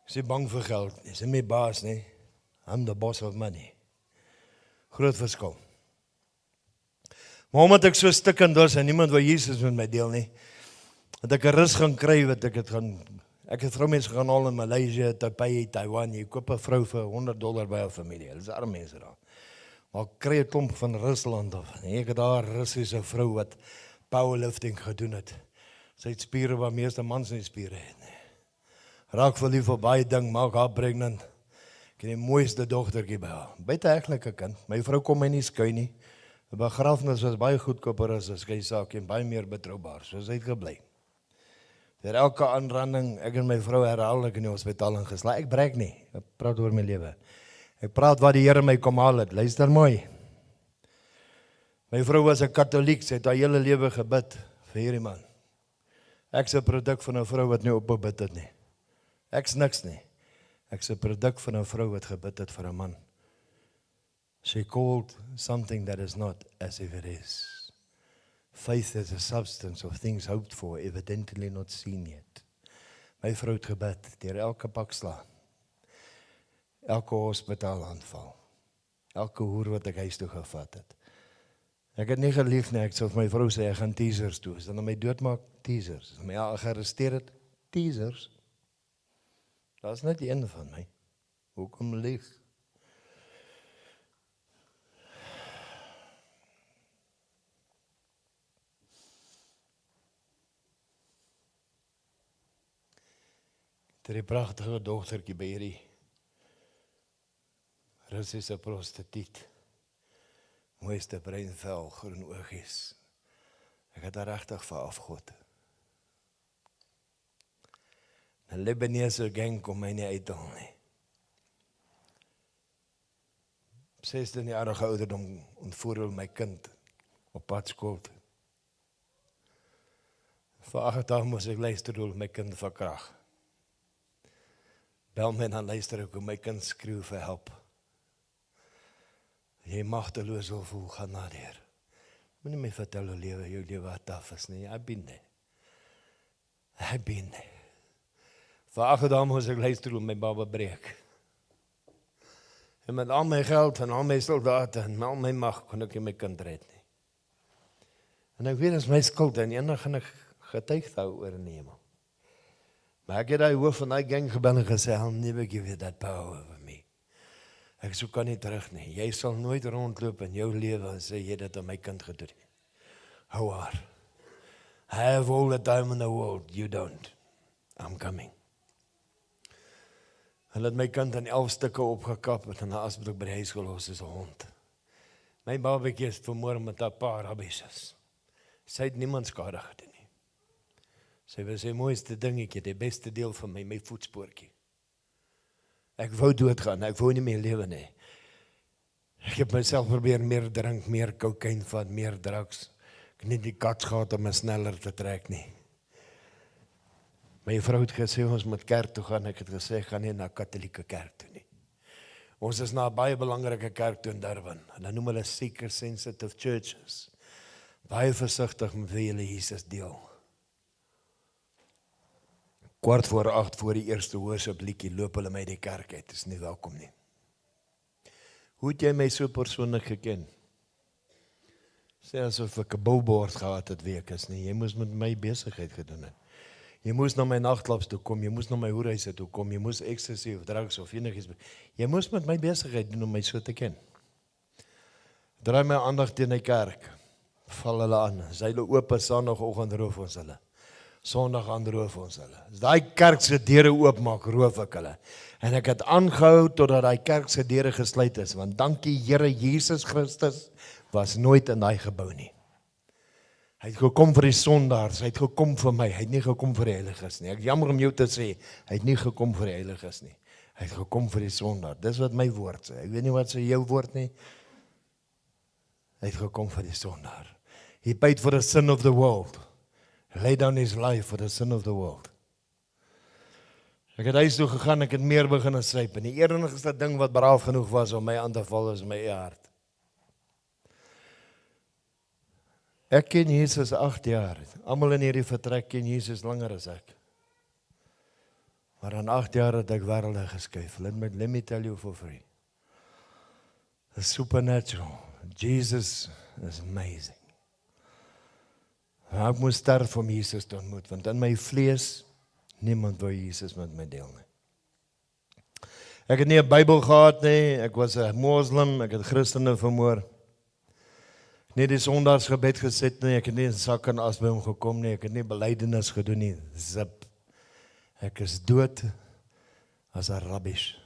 Ek is nie bang vir geld nie, ek is nie my baas nie. I'm the boss of money. Groot verskil. Maar omdat ek so stikkend was en niemand wou Jesus met my deel nie, dat ek 'n rus gaan kry wat ek het vroumense gaan haal in Maleisië, Taipei, Taiwan, jy koop 'n vrou vir $100 by 'n familie, hulle is arme mense daar. Maar ek kry 'n klomp van Rusland af, en ek het daar 'n Russiese vrou wat powerlifting gedoen het. Sy het spiere waar meeste mans nie spiere het nie. Raak verlief op baie ding, maak haar pregnant. Ek het die mooiste dogtertjie by haar. Buite eglike kind. My vrou kom my nie skui nie. 'n Begrafnis was baie goedkoper as 'n skei saak en baie meer betroubaar. So sy het gebly. Deur elke aanranding, ek en my vrou herhaaldelik in die hospitaal ingeslaag. Ek breek nie. Ek praat oor my lewe. Ek praat wat die Here my kom haal het. Luister mooi. My vrou was 'n Katoliek. Sy het haar hele lewe gebid vir hierdie man. Ek's 'n produk van 'n vrou wat nie op gebid het nie. Ek's niks nie. Ek's 'n produk van 'n vrou wat gebid het vir 'n man. She called something that is not as if it is. Faith is a substance of things hoped for, evidently not seen yet. My vrou het gebid deur elke pak slaan, elke hospitaalaanval, elke hoer wat ek huis toe gevat het. Ek het nie gelief nie, ek sê vir my vrou sê, ek gaan teasers toe. As dan my doodmaak, teasers. As my gearresteer het, teasers. Dat is net die een van my. Hoekom lieg? Ek het 'n pragtige dogtertjie by hierdie Russiese prostituut. Mooiste breinvel, groen oogies. Ek het haar regtig vir afgod. 'n Libanese gang kom my nie uithaal nie. Op 16-jarige ouderdom ontvoer hulle my kind op pad skool toe. Vir 8 dae moes ek luister hoe my kind verkrag. Bel my en dan luister ek hoe my kind skreeu vir help. Jy magteloos wil voel, gaan na deur. Moenie my vertel hoe jou lewe wat taaf is nie. I've been there. Vir 8 dae moes ek luister hoe my baba breek. En met al my geld en al my soldate en al my mag kon ek nie my kind red nie. En ek weet dit is my skuld en eendag gaan ek getuig daaroor in die hemel. Maar ek het die hoof van die gang gebel en gesê, I'll never give you that power over me. Ek so kan nie terug nie. Jy sal nooit rondloop in jou lewe en sê, jy dit aan my kind gedoen. Hou haar. I have all the time in the world, you don't. I'm coming. Hulle het my kind in 11 stukke opgekap en in 'n asblik by die huis gelos soos 'n hond. My babatjie is vermoor met 'n paar rabies. Sy het niemand skade gedoen nie. Sy was die mooiste dingetjie, die beste deel van my voetspoortjie. Ek wou doodgaan, ek wou nie meer lewe nie. Ek het myself probeer meer drink, meer kokain vat, meer drugs. Ek het nie die kat gehad om my sneller te trek nie. My vrou het gesê, ons moet kerk toe gaan. Ek het gesê, ek gaan nie na Katolieke kerk toe nie. Ons is na 'n baie belangrike kerk toe in Durban. Hulle noem hulle seeker sensitive churches. Baie versigtig met wie hulle Jesus deel. 7:15 voor die eerste worship liedjie loop hulle my die kerk uit. Dis nie welkom nie. Hoe het jy my so persoonlik geken? Sê asof ek 'n billboard gehad het week is nie. Jy moes met my besigheid gedoen het. Jy moes na my nagklubs toe kom, jy moes na my hoerhuise toe kom, jy moes ecstasy of drugs of enigiets. Jy moes met my besigheid doen om my so te ken. Draai my aandag teen die kerk. Val hulle aan. As hulle oop is, Sondagoggend roof ons hulle. Sondag aan roof ons hulle. As daai kerk se deure oopmaak, roof ek hulle. En ek het aangehou totdat daai kerk se deure gesluit is, want dankie Here Jesus Christus was nooit in daai gebou nie. Hy het gekom vir die sondaars, hy het gekom vir my, hy het nie gekom vir die heiliges nie. Ek jammer om jou te sê, hy het nie gekom vir die heiliges nie. Hy het gekom vir die sondaar. Dis wat my woord sê. Ek weet nie wat sê jou woord nie. Hy het gekom vir die sondaar. He paid for the sin of the world. He laid down his life for the sin of the world. Ek het huis toe gegaan, ek het meer begin syp. En die enigste ding wat braaf genoeg was om my aan te val is my eie hart. Ek ken Jesus 8 jaar. Almal in hierdie vertrek ken Jesus langer as ek. Maar aan 8 jaar het ek wêrelde geskuif. Let me tell you for free. It's supernatural. Jesus is amazing. Ek moes sterf om Jesus te ontmoet, want in my vlees, niemand wou Jesus met my deel nie. Ek het nie 'n Bybel gehad nie, ek was 'n moslim, ek het Christene vermoor. Nie die sondagsgebed gesit nie, ek het nie in sak en as by hom gekom nie, ek het nie belydenis gedoen nie, zip. Ek is dood as 'n rubbish.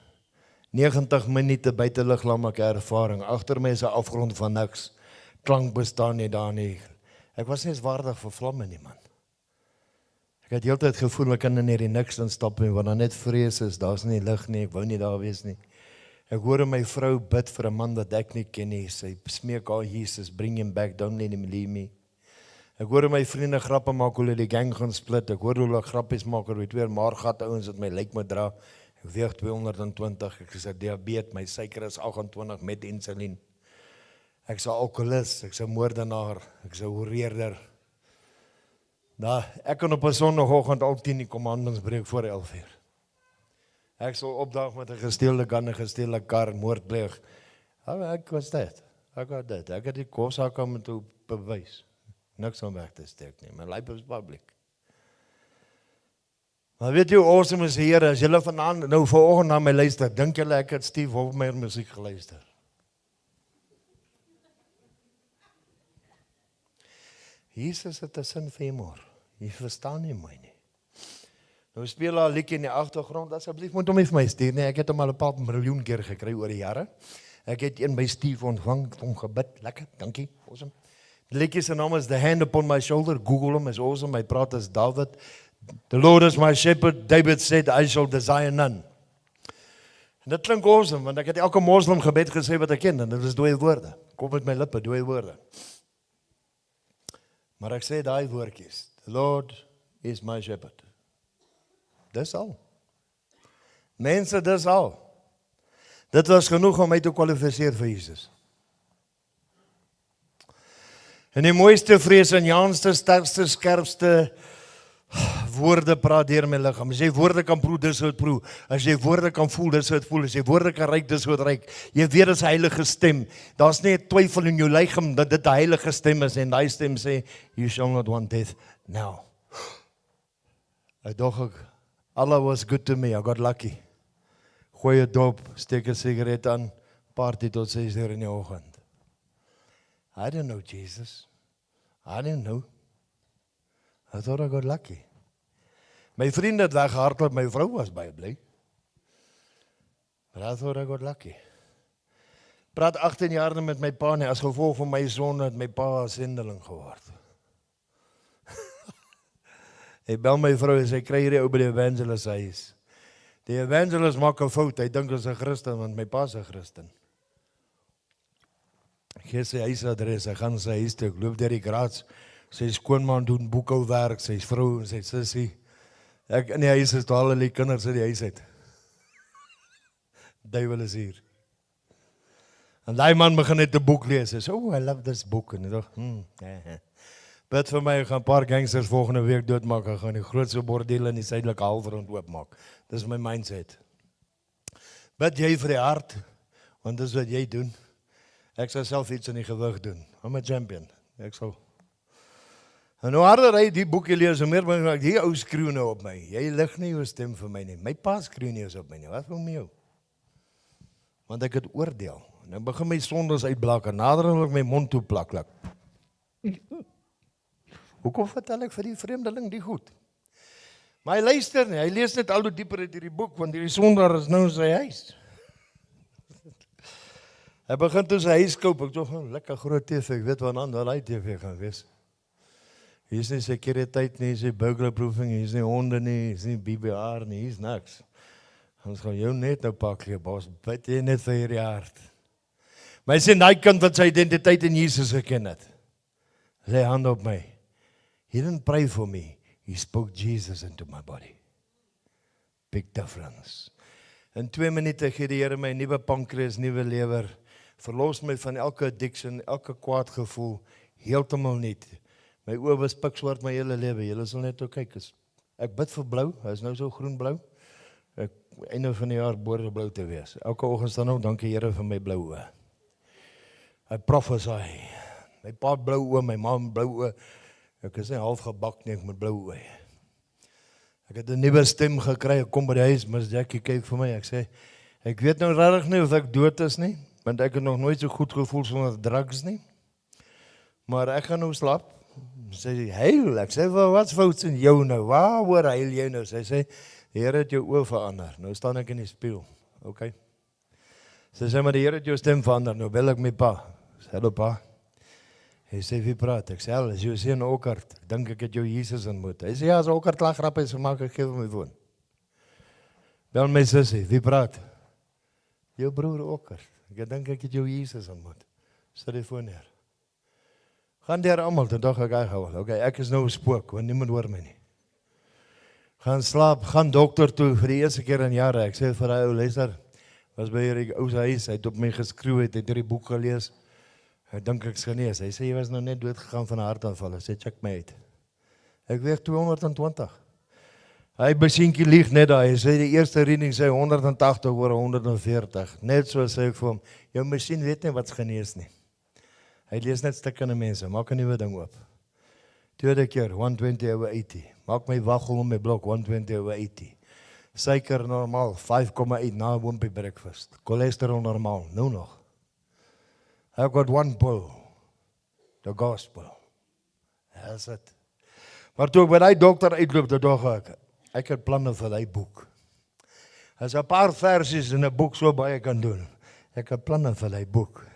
90 minute buite liggaamlike ervaring, agter my is 'n afgrond van niks, klank bestaan nie daar nie. Ek was nie eens waardig vir vlamme nie, man. Ek het heeltyd gevoel ek kan in hierdie niks instap nie, want dan net vrees is, daar's nie lig nie, ek wou nie daar wees nie. Ek hoor my vrou bid vir 'n man wat ek nie ken nie, sy smeek al Jesus, bring him back, don't let him leave me. Ek hoor my vriende grappe maak hoe hulle die gang gaan split, ek hoor hoe hulle grappies maak oor die twee maargat ouens wat my lyk moet dra, ek weeg 220, ek is 'n diabetes, my suiker is 28 met insulien. Ek is 'n alkoholist, ek is 'n moordenaar, ek is 'n hoereerder. Ek kan op 'n Sondagoggend al 10 die commandments breek voor 11:00. Ek sal opdag met 'n gesteelde gun, 'n gesteelde kar, moord pleeg. Ek was dit. Ek het die kossak om te bewys. Niks om weg te steek nie. My life is public. Maar weet jy hoe awesome is die Here, as julle vanaand nou vanoggend na my luister, dink julle ek het Steve Hofmeyr musiek geluister? Jesus het 'n sin vir humor. Jy verstaan nie my nie. Nou speel daar 'n liedjie in die agtergrond, asseblief moet hom nie vir my stuur nie. Ek het hom al 'n paar miljoen keer gekry oor die jare. Ek het een by Steve ontvang, hom gebid, lekker, dankie, awesome. Die liedjie se naam is The Hand Upon My Shoulder, Google hom, is awesome, hy praat as David. The Lord is my shepherd, David said, I shall desire none. En dit klink awesome, want ek het elke moslim gebed gesê wat ek ken, en dit is dooie woorde. Kom met my lippe, dooie woorde. Maar ek sê daai woordjies, the Lord is my shepherd. Dis al. Mense, dis al. Dit was genoeg om my te kwalifiseer vir Jesus. En die mooiste, vreesaanjaendste, sterkste, skerpste woorde praat deur my liggaam. As jy woorde kan proe, dis hoe dit proe. As jy woorde kan voel, dis hoe dit voel. As jy woorde kan ruik, dis hoe dit ruik. Jy weet dis 'n heilige stem. Daar's nie 'n twyfel in jou liggaam dat dit 'n heilige stem is en daai stem sê, you shall not want death now. Ek dog Allah was good to me, I got lucky. Gooi 'n dop, steek 'n sigaret aan, party tot 6:00 in die oggend. I didn't know Jesus. I didn't know. I thought I got lucky. My vriende het weggehardloop, my vrou was baie bly. But I thought I got lucky. Praat 18 jaar met my pa nie, as gevolg van my sonde het my pa 'n sendeling geword. Ek bel my vrou en sy kry hierdie ou by die evangelist huis. Die evangelist maak 'n fout, hy dink hy's 'n Christen, want my pa's 'n Christen. Ek gee sy huisadres, ek gaan sy huis toe, ek loop deur die graads, sy skoonma doen boekhouwerk, sy vrou en sy sussie. Ek in die huis is toe al die kinders uit die huis uit. Duiwel is hier. En daai man begin net 'n boek lees, hy sê, oh, I love this book, en ek dink, bid vir my, ek gaan 'n paar gangsters volgende week doodmaak, ek gaan die grootste bordel in die suidelike halfrond oopmaak. Dis my mindset. Bid jy vir die hart, want dis wat jy doen. Ek sal self iets in die gewig doen. I'm a champion. Ek sal. En hoe harder hy die boekie lees, hoe meer ben ek, die ou skreeu nou op my. Jy lig nie jou stem vir my nie. My pa skreeu nie eens op my nie. Wat wil my jou? Want ek het oordeel. En dan begin my sondes uitblak, en nader wil ek my mond toe plak. Hoekom vertel ek vir die vreemdeling die goed? Maar hy luister nie, hy lees net al hoe dieper uit hierdie boek, want hierdie sondaar is nou in sy huis. Hy begin toe sy huis koop, ek dink, lekker groot TV, ek weet waar hy TV gaan wees. Hier is nie sekuriteit nie, hier is nie burglarproofing, hier is nie honde nie, hier is nie BBR nie, hier is niks. Ons gaan jou net nou pak, bos, bid jy net vir hierdie hart. Maar hy sê, die kind wat sy identiteit in Jesus geken het, sy hand op my. He didn't pray for me, he spoke Jesus into my body. big difference. In 2 minute gee die Here my nuwe pankreas, nuwe lewer, verlos my van elke addiction, elke kwaad gevoel, heeltemal niet. My oë was pikswart my hele lewe, julle sal net ook kyk, ek bid vir blou, hy is nou so groen-blou, ek einde van die jaar behoort blou te wees. Elke oggend staan nou, dankie Here vir my blou oë. I prophesy, my pa blou oë, my ma blou oë, ek is nie half gebak nie, ek met blou oë. Ek het 'n nuwe stem gekry, ek kom by die huis, Miss Jackie kyk vir my, ek sê, ek weet nou regtig nie of ek dood is nie, want ek het nog nooit so goed gevoel sonder drugs nie, maar ek gaan nou slaap, sê, huil, ek sê, wat's fout in jou nou, waaroor huil jy nou, sê, die Here het jou oë verander, nou staan ek in die spieël, okay, sê, maar die Here het jou stem verander, nou bel ek my pa, sê, hallo pa, hy sê, wie praat, ek sê, is jou seun Okkert, ek dink ek het jou Jesus ontmoet, hy sê, ja, as Okkert lag grap is, maak ek geef my woon, bel my sussie, wie praat, jou broer Okkert, ek dink ek het jou Jesus ontmoet, sit die foon neer, gaan deur almal, toe dog ek gehou, okay, ek is nou 'n spook, want niemand hoor my nie, gaan slaap, gaan dokter toe, vir die eerste keer in jare, ek sê vir hy ou, luister, was by hierdie ou se huis, hy het op my geskreeu, hy het hierdie boek gelees, ek dink ek's genees, hy sê, jy was nou net doodgegaan van 'n hartaanval, hy sê, check my uit, ek weeg 220, hy besienkie lieg net daar, hy sê, die eerste reading sê 180 oor 140, net so sê ek vir hom, jou masjien weet nie wat's genees nie, hy lees net stukkende mense, maak 'n nuwe ding oop, tweede keer, 120 over 80, maak my waggel om my blok, 120 over 80, suiker normaal, 5,8 na 'n wimpy breakfast, cholesterol normaal, nou nog, I've got one pull, the gospel. That's it. Maar toe ek by die dokter uitloop, toe dog ek het planne vir die boek. As 'n paar versies in 'n boek so baie kan doen. Ek het planne vir die boek.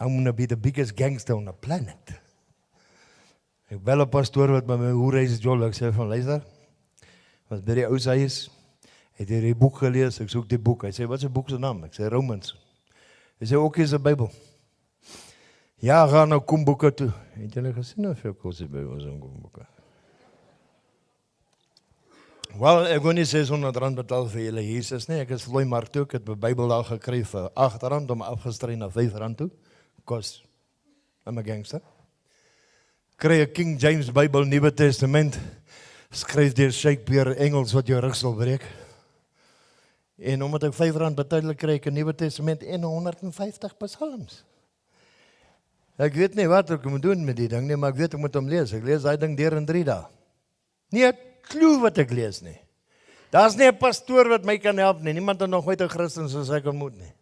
I'm gonna be the biggest gangster on the planet. Ek bel 'n pastoor wat by my hoereis jol, ek sê van luister, wat by die ou se huis, het hierdie boek gelees, ek soek die boek. Hy sê, wat is die boek se naam? Ek sê Romans. Hy sê, ook is 'n Bybel. Ja, gaan nou kom boeke toe. Het julle gesien of jy kos by ons om kom boeke? Wel, ek wil nie R600 betaal vir julle Jesus nie. Ek is vloei mark toe, ek het my Bybel daar gekry vir R8 om afgestry na R5 toe. Kos, I'm a gangster. Kry 'n King James Bybel, Nuwe Testament. Skryf deur Shakespeare Engels wat jou rug sal breek. En omdat ek R5 betaal, kry ek 'n Nuwe Testament en 150 psalms. Ek weet nie wat ek moet doen met die ding nie, maar ek weet ek moet hom lees. Ek lees daai ding deur in 3 dae. Nie 'n klou wat ek lees nie. Daar's nie 'n pastoor wat my kan help nie. Niemand het nog ooit 'n Christen soos ek ontmoet nie.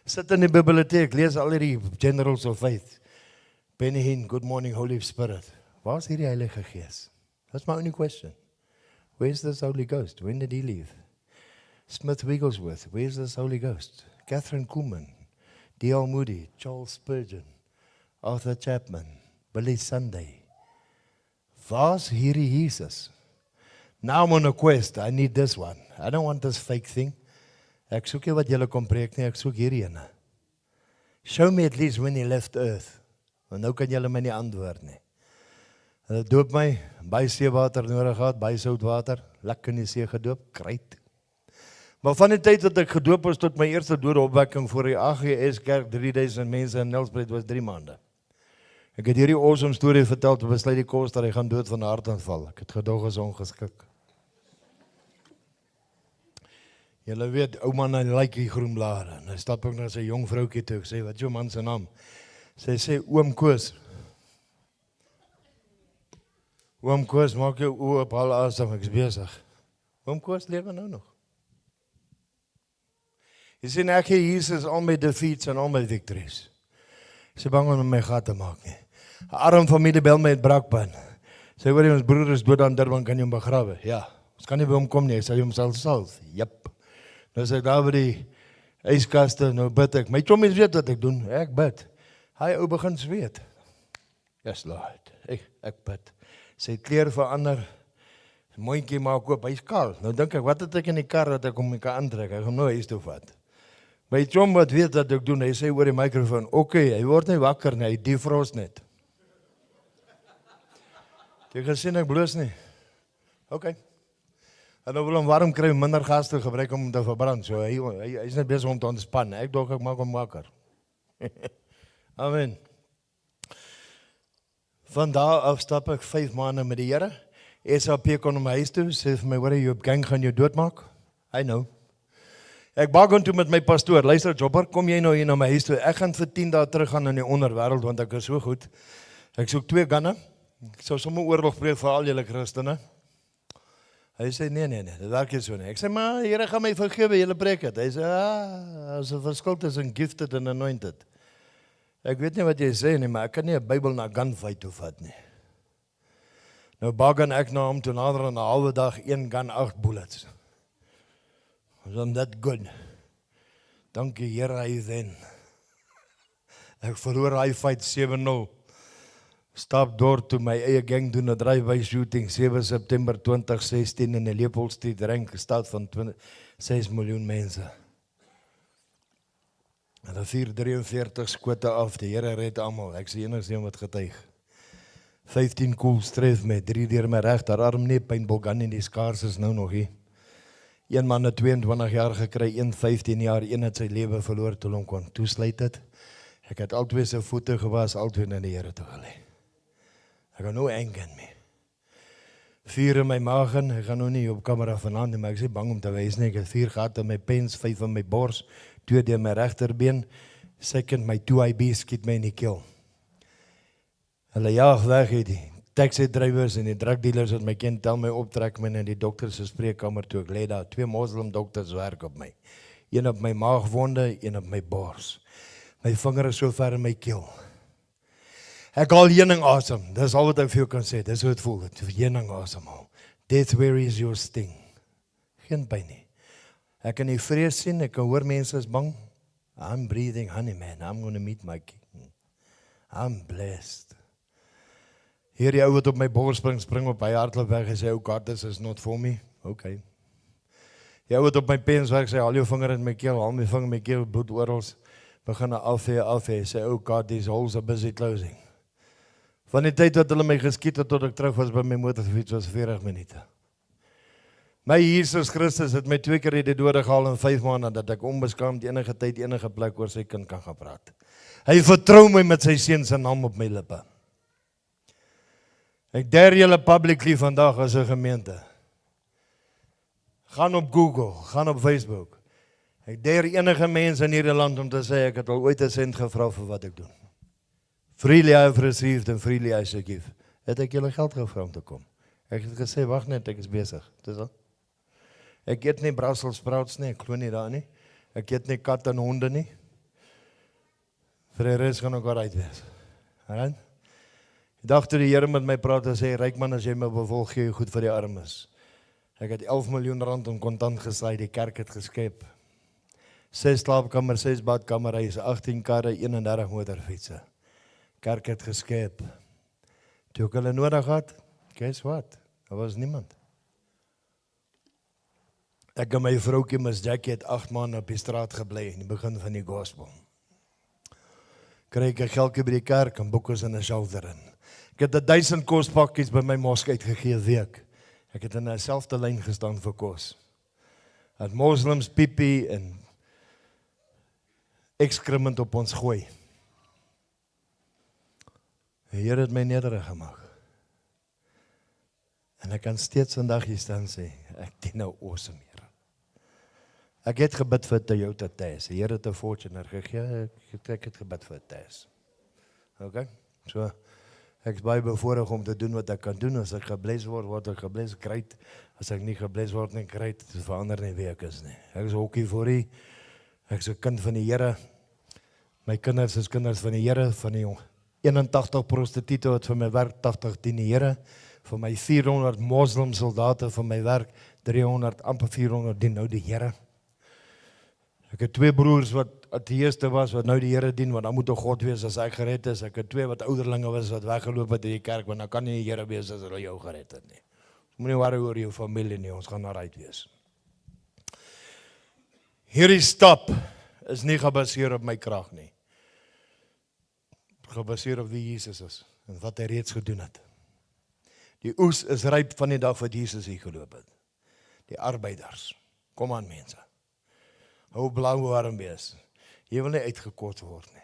Sit in die biblioteek, lees al die Generals of Faith. Benny Hinn, Good Morning Holy Spirit. Waar is hierdie Heilige Gees? That's my only question. Where's this Holy Ghost? When did he leave? Smith Wigglesworth, where's this Holy Ghost? Catherine Kuhlman, D.L. Moody, Charles Spurgeon, Arthur Chapman, Billy Sunday. Waar's hierdie Jesus? Now I'm on a quest, I need this one. I don't want this fake thing. Ek soek nie wat julle kom preek nie, ek soek hierdie ene. Show me at least when he left earth. Want nou kan julle my nie antwoord nie. Hulle doop my, baie seewater nodig gehad, baie soutwater, lekker in die see gedoop, kruit. Maar van die tyd dat ek gedoop is tot my eerste doodopwekking voor die AGS kerk, 3000 mense in Nelspruit was 3 maande. Ek het hierdie awesome storie vertel, toe besluit die koster, hy gaan dood van 'n hartaanval. Ek het gedog is ongeskik. Julle weet, ou man, hy like die groen blare. En hy stap ook na sy jong vroukie toe, ek sê, wat is jou man se naam? Sy sê, Oom Koos. Oom Koos, maak jou oë op, haal asem, ek is besig. Oom Koos lewe nou nog. Jy sien, ek gee Jesus al my defeats en al my victories. Ek sê bang om my gat te maak nie. 'n Arm familie bel my het brakpan. Sê, hoor jy, ons broer is dood aan Durban, kan jy hom begrawe? Ja. Ons kan nie by hom kom nie, sê jy hom salf. Jep. Nou sê ek daar by die yskaste, nou bid ek. My chommies weet wat ek doen, ek bid. Hy ou begin sweet. Yes, Lord, ek bid. Sy kleer verander, mondjie maak oop, hy's kaal. Nou dink ek, wat het ek in die kar dat ek hom kan aantrek? Ek gaan nou huis toe vat. My chom wat weet wat ek doen, hy sê oor die microfoon, okay, hy word nie wakker nie, hy defrost net. Jy gesien ek bloos nie. Okay. En dan wil hom warm kry, minder gas te gebruik om te verbrand. So hy is net besig om te ontspan. Ek dink ek maak hom wakker. Amen. Van daar af stap ek 5 maande met die Here. SAP kon hom huis toe, sê vir my, "Hoor jy op gang gaan jou doodmaak?" I know. Ek baken toe met my pastoor, "Luister Jobber, kom jy nou hier na my huis toe? Ek gaan vir 10 dae terug gaan in die onderwêreld, want ek is so goed. Ek soek 2 gunne. Ek sou sommer oorlog breek vir al julle Christene." Hy sê, nee, dit werk nie so nie. Ek sê, "Maar Here gaan my vergewe, julle breek dit." Hy sê, "As 'n verskil tussen gifted en anointed." Ek weet nie wat jy sê nie, maar ek kan nie 'n Bybel na gunfight toe vat nie. Nou baken ek na hom toe nader aan 'n halwe dag 1 gun 8 bullets. Was that good? Dankie Here, hy wen. Ek verloor hy fight 7-0. Stap door toe my eie gang doen 'n drive-by shooting 7 September 2016 in die Leopold Street rank gestad van 6 miljoen mense. Hulle 443 skote af, die Here red almal. Ek is die enigste een wat getuig. 15 koels tref met 3 deur my regterarm nie, paintball gun en die skaars is nou nog hier. Een man het 22 jaar gekry, 1 15 jaar, een het sy lewe verloor toe hom kon toesluit het. Ek het albei sy voete gewas, albei na die Here toe gelê. Ek gaan nou eng in my. 4 in my maag en ek gaan nou nie op kamera vanaand nie, maar ek is bang om te wys nie. Ek het 4 gehad in my pens, 5 in my bors, 2 deur my regterbeen, second my 2 IB skiet my in die keel. Hulle jaag weg die taxi drivers en die drug dealers wat my kind tel my optrek my in die dokter se spreekkamer toe ek lê daar. 2 moslim dokters werk op my. Een op my maagwonde, een op my bors. My vinger is so ver in my keel. Ek haal heuning asem. Dis al wat ek vir jou kan sê. Dis hoe dit voel. Heuning asemhaal. Death, where is your sting? Geen pyn nie. Ek kan nie vrees sien. Ek kan hoor mense is bang. I'm breathing honey man. I'm going to meet my king. I'm blessed. Hier die ou wat op my bors spring op, hy hardloop weg en sê, "Oh God, this is not for me." Okay. Die ou wat op my pens werk sê, "Haal jou vinger in my keel, haal my vinger in my keel, bloed orals." Begin afhee, sê, "Oh God, these holes are busy closing." Van die tyd wat hulle my geskiet het tot ek terug was by my motorfiets was 40 minute. My Jesus Christus het my 2 keer uit die dode gehaal in 5 maande, dat ek onbeskaamd enige tyd, enige plek oor sy kind kan gaan praat. Hy vertrou my met sy seun se naam op my lippe. Ek dare julle publicly vandag as 'n gemeente. Gaan op Google, gaan op Facebook. Ek dare enige mens in hierdie land om te sê, ek het al ooit 'n sent gevra vir wat ek doen. Freely I have received and freely I shall give. Het ek julle geld gevra om te kom? Ek het gesê, wag net, ek is besig. Dis al. Ek eet nie Brussels sprouts nie, ek glo nie daar nie. Ek eet nie kat en honde nie. Vir die res gaan ek al uitwees. Alright? Die dag toe die Here met my praat en sê, "Ryk man, as jy my bevolk, gee jy goed vir die armes." Ek het 11 miljoen rand in kontant gesluit, die kerk het geskep. 6 slaapkamer, 6 badkamer, huis, 18 karre, 31 motorfietsse. Kerk het geskep. Toe ek hulle nodig had, guess what? Daar was niemand. Ek en my vroukie Miss Jackie het 8 maande op die straat gebly in die begin van die gospel. Kry ek 'n geldjie by die kerk en boeke in 'n shelter in. Ek het 1000 kospakkies by my mosk uitgegee week. Ek het in 'n selfde lyn gestaan vir kos. Dat moslems pipi en excrement op ons gooi. Die Here het my nederig gemaak. En ek kan steeds vandag hier staan sê, ek dien nou awesome, Here. Ek het gebid vir Toyota Tazz. Die Here het 'n Fortuner gegee. Ek het gebid vir 'n Tazz. Okay? So ek is baie bevoorreg om te doen wat ek kan doen. As ek gebless word ek gebless, great. As ek nie gebless word nie, great. Dit verander nie wie ek is nie. Ek is hokkie vir U. Ek is 'n kind van die Here. My kinders is kinders van die Here, van die 81 prostituie wat vir my werk, 80 dien die Here. Vir my 400 moslim soldate vir my werk, 300, amper 400 dien nou die Here. Ek het 2 broers wat ateëste was, wat nou die Here dien, want dan moet 'n God wees as ek gered is. Ek het 2 wat ouderlinge was, wat weggeloop het uit die kerk, want dan kan nie die Here wees as hulle jou gered het nie. Moenie worry oor jou familie nie, ons gaan daar uit wees. Hierdie stap is nie gebaseer op my krag nie. Gebaseer op wie Jesus is, en wat hy reeds gedoen het. Die oes is ryp van die dag wat Jesus hier geloop het. Die arbeiders. Kom aan mense. Hou blauw warm wees. Jy wil nie uitgekort word nie.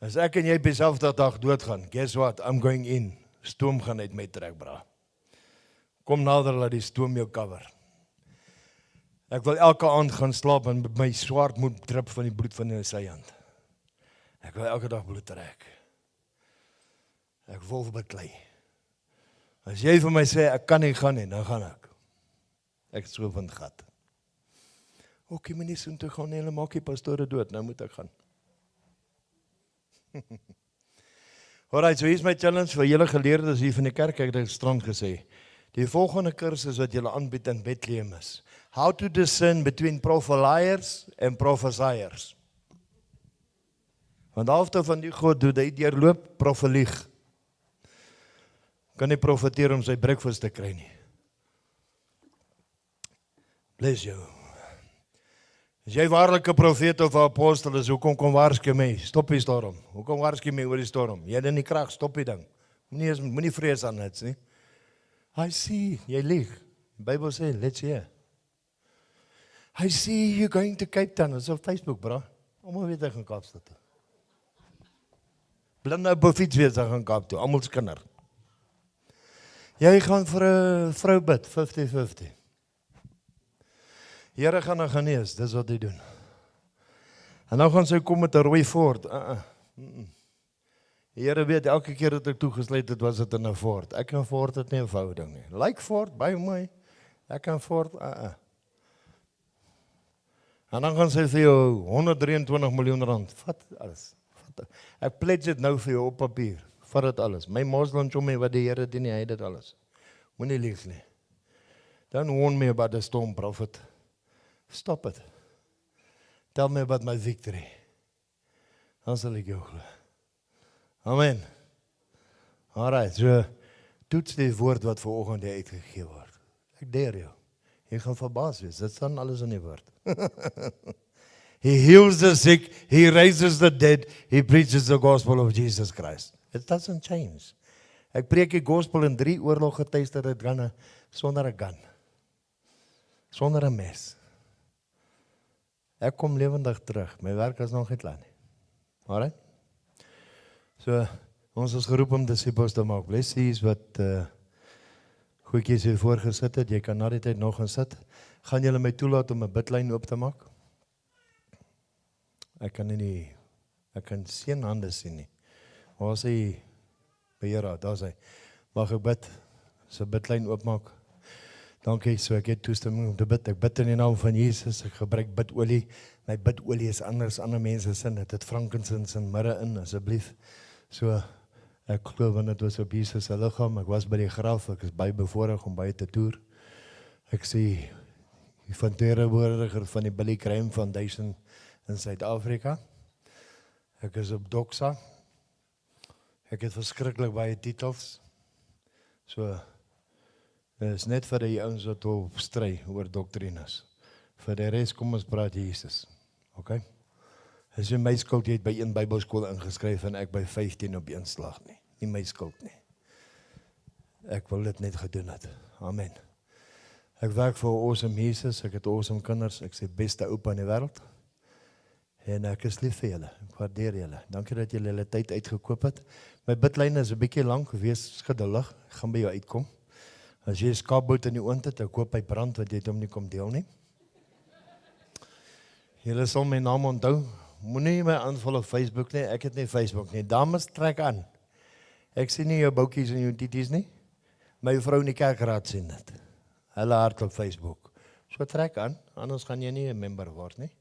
As ek en jy op dieselfde dag doodgaan, guess what, I'm going in. Stoom gaan uit my trek, bra. Kom nader, laat die stoom jou cover. Ek wil elke aand gaan slaap en my swart moet drup van die bloed van die vyand. Ek wil elke dag bloed trek. Ek wil beklei. As jy vir my sê, ek kan nie gaan nie, dan gaan ek. Ek is so van het gat. Oké, my nie soen toe gaan nie, hulle maak die pastore dood, nou moet ek gaan. Alright, so hier is my challenge vir julle geleerdes hier van die kerk, ek het dit strand gesê. Die volgende kursus wat julle aanbied in Bethlehem is, how to discern between propheliers en prophesiers. Want halfte van die God doet hy deurloop profelieg. Kan nie profeteer om sy breakfast te kry nie. Bless jou. As jy waarlik 'n profeet of 'n apostel is, hoekom kom waarsku my? Stop die storm. Hoekom waarsku my oor die storm? Jy het in die krag, stop die ding. Moenie vrees aan dit nie. I see, jy lieg. Die Bybel sê, let's hear. I see you going to Cape Town. Dit is op Facebook, bro. Almal weet ek gaan Kaapstad toe. Blinde op 'n fiets weet ek gaan Kaap toe, almal se kinder. Jy gaan vir 'n vrou bid, 50-50. Here gaan haar genees, dis wat hy doen. En nou gaan sy kom met 'n rooi Ford. Die Here weet, elke keer dat ek toegesluit het, was dit in 'n Ford. Ek kan Ford het nie 'n verhouding nie. Like Ford, baie mooi. Ek kan Ford, En dan gaan sy vir jou 123 miljoen rand. Vat alles. Ek pledge dit nou vir jou op papier. Vat dit alles. My Muslim chommy wat die Here dien, hy het dit alles. Moenie lieg nie. Don't warn me about the storm, prophet. Stop it. Tell me about my victory. Dan sal ek jou glo. Amen. Alright, so toets die woord wat vanoggend uitgegee word. Ek dare jou. Jy gaan verbaas wees. Dit staan alles in die woord. He heals the sick, he raises the dead, he preaches the gospel of Jesus Christ. It doesn't change. Ek preek die gospel in 3 oorloggetuisterde gunne sonder 'n gun. Sonder 'n mes. Ek kom lewendig terug. My werk is nog nie klaar nie. Alright? So, ons is geroep om disippels te maak. Blessies wat goedjies hier voorgesit het. Jy kan na die tyd nog gaan sit. Gaan julle my toelaat om 'n bidlyn oop te maak? Ek kan geen hande sien nie. Waar is hy? Beheer, daar is hy. Mag ek bid? So bidlyn oopmaak. Dankie, so ek het toestemming om te bid. Ek bid in die naam van Jesus. Ek gebruik bidolie. My bidolie is anders ander mense sin. Dit het frankincense in midde in, asseblief. So, ek glo want dit was op Jesus se liggaam. Ek was by die graf. Ek is baie bevoorreg om by te toer. Ek sê die van verteenwoordiger van die Billy Graham Foundation in Suid-Afrika. Ek is op Doxa. Ek het verskriklik baie titels. So, dit is net vir die ouens wat op stry oor doktrines. Vir die res, kom ons praat Jesus. Okay? As jy my skuld, jy het by 1 Bybelskool ingeskryf en ek by 15 op 1 slag nie. Nie my skuld nie. Ek wil dit net gedoen het. Amen. Ek werk vir awesome Jesus, ek het awesome kinders, ek is die beste oupa in die wêreld. En ek is lief vir julle, ek waardeer julle. Dankie dat julle julle tyd uitgekoop het. My bidlyn is 'n bietjie lank, wees geduldig, ek gaan by jou uitkom. As jy 'n skaapbout in die oond het, ek koop hy brand, wat jy het hom nie kom deel nie. Julle sal my naam onthou, moenie my aanval op Facebook nie, ek het nie Facebook nie. Dames, trek aan. Ek sien nie jou boutjies en jou tities nie. My vrou in die kerkraad sien dit. Hulle hart op Facebook. So trek aan, anders gaan jy nie 'n member word nie.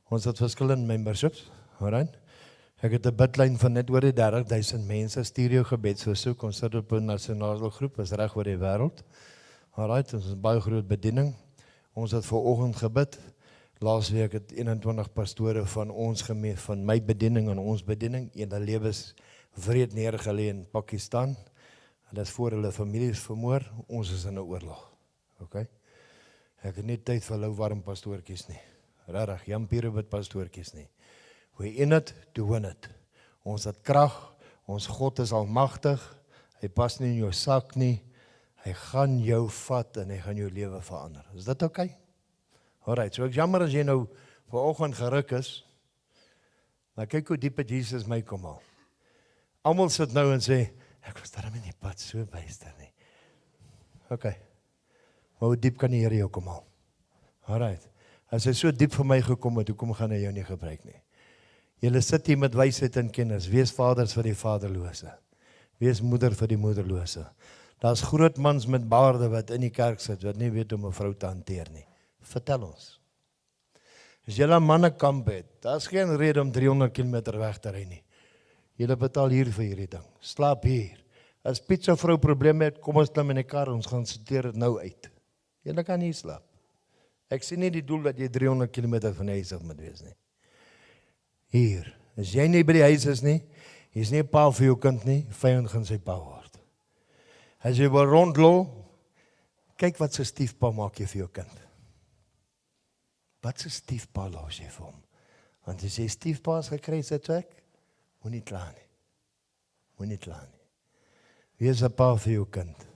Ons het verskillende memberships, alright? Ek het 'n bidlyn van net oor die 30,000 mense, stuur jou gebedsversoek, ons sit op 'n nasionale groep, is reg oor die wêreld. Alright, ons is baie groot bediening. Ons het vanoggend gebid. Laasweek het 21 pastore van ons van my bediening en ons bediening, ene lewens wreed neergelê in Pakistan. En dit is voor hulle families vermoor, ons is in 'n oorlog. Okay? Ek het nie tyd vir lou warm pastoortjies nie. Regtig, Jan Pierre pastoortjies nie. We in it to win it. Ons het krag, ons God is almagtig, hy pas nie in jou sak nie, Hy gaan jou vat en hy gaan jou lewe verander. Is dit oukei? Alright, so ek jammer as jy nou vanoggend geruk is, maar kyk hoe diep het Jesus my kom haal. Almal sit nou en sê, ek was daarom in die pad so byster nie. Okay, maar hoe diep kan die Here jou kom haal? Alright, as hy so diep vir my gekom het, hoekom gaan hy jou nie gebruik nie? Julle sit hier met wysheid en kennis, wees vaders vir die vaderlose, wees moeder vir die moederlose. Daar's groot mans met baarde wat in die kerk sit, wat nie weet hoe 'n vrou te hanteer nie. Vertel ons. As julle 'n mannekamp het, daar's geen rede om 300 km weg te ry nie. Julle betaal hier vir hierdie ding. Slaap hier. As pizza vrou probleme het, kom ons klim in die kar, ons gaan sorteer dit nou uit. Julle kan hier slaap. Ek sien nie die doel dat jy 300 km van die huis af moet wees nie. Hier. As jy nie by die huis is nie, jy's nie 'n pa vir jou kind nie, vyand gaan sy pa word. As jy wil rondloop, kyk wat se stiefpa maak jy vir jou kind. Wat se stiefpa los jy vir hom? Want as jy stiefpa's gekry het, ek moenie kla nie. Moenie kla nie. Wees 'n pa vir jou kind.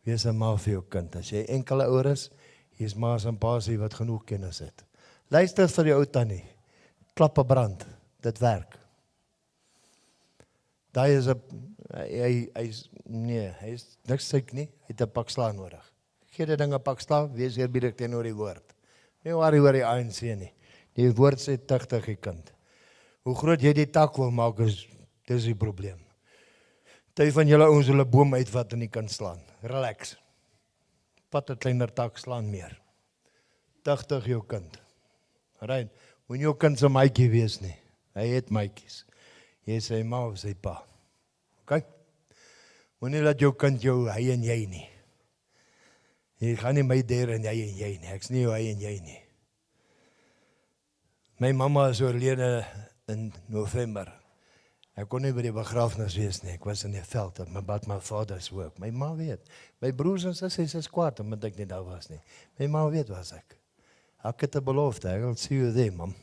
Wees 'n ma vir jou kind. As jy enkele ouer is, hier's ma's en pa's hier wat genoeg kennis het. Luister vir die ou tannie. Klappe brand. Dit werk. Daai is 'n hy's niks siek nie. Hy het 'n pak sla nodig. Gee die ding 'n pak sla, wees eerbiedig teenoor die woord. Nie worry oor die ANC nie. Die woord sê tigtig die kind. Hoe groot jy die tak wil maak, dis die probleem. Party van julle ouens wil 'n boom uitvat en nie kan slaan. Relax. Vat 'n kleiner tak, slaan meer. Tigtig jou kind. Right. Moenie jou kind se maatjie wees nie. Hy het maatjies. Jy is sy ma of sy pa. OK? Moenie laat jou kind jou hy en jy nie. Jy gaan nie my der en jy nie. Ek's nie jou hy en jy nie. My mamma is oorlede in November. Ek kon nie by die begrafnis wees nie. Ek was in die veld op my vader's werk. My ma weet. My broers en sussies is kwaad omdat ek nie daar was nie. My ma weet was ek. Ek het 'n belofte. Ek wil see you there, mam.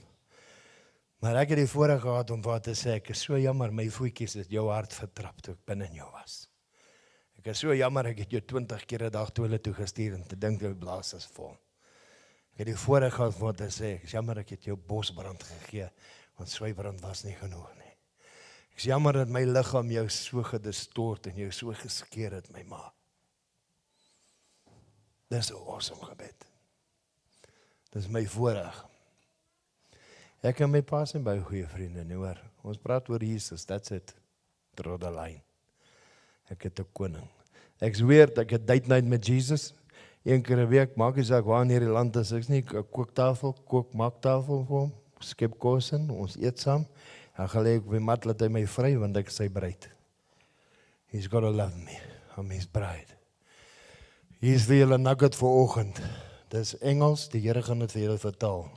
Maar ek het die voorreg gehad om vir te sê, ek is so jammer, my voetjies het jou hart vertrap toe ek binne in jou was. Ek is so jammer, ek het jou 20 keer 'n dag toilet toe gestuur en te dink jou blaas is vol. Ek het die voorreg gehad om te sê, ek is jammer, ek het jou bosbrand gegee, want swybrand was nie genoeg nie. Ek is jammer dat my liggaam jou so gedistort en jou so geskeer het, my ma. Dis 'n awesome gebed. Dis my voorreg. Ek en my pa is baie goeie vriende, nie hoor. Ons praat oor Jesus, that's it. Draw the line. Ek het 'n koning. Ek zweer, ek het date night met Jesus. Een keer 'n week, maak nie saak waar in hierdie land is, ek's nie 'n kooktafel, maaktafel vir hom, skep kos in, ons eet saam. Dan gaan ek op die mat, laat hy my vry, want ek is sy bruid. He's gotta love me, I'm his bride. Hier is vir julle nugget vir oggend. Dis Engels, die Here gaan dit vir julle vertaal.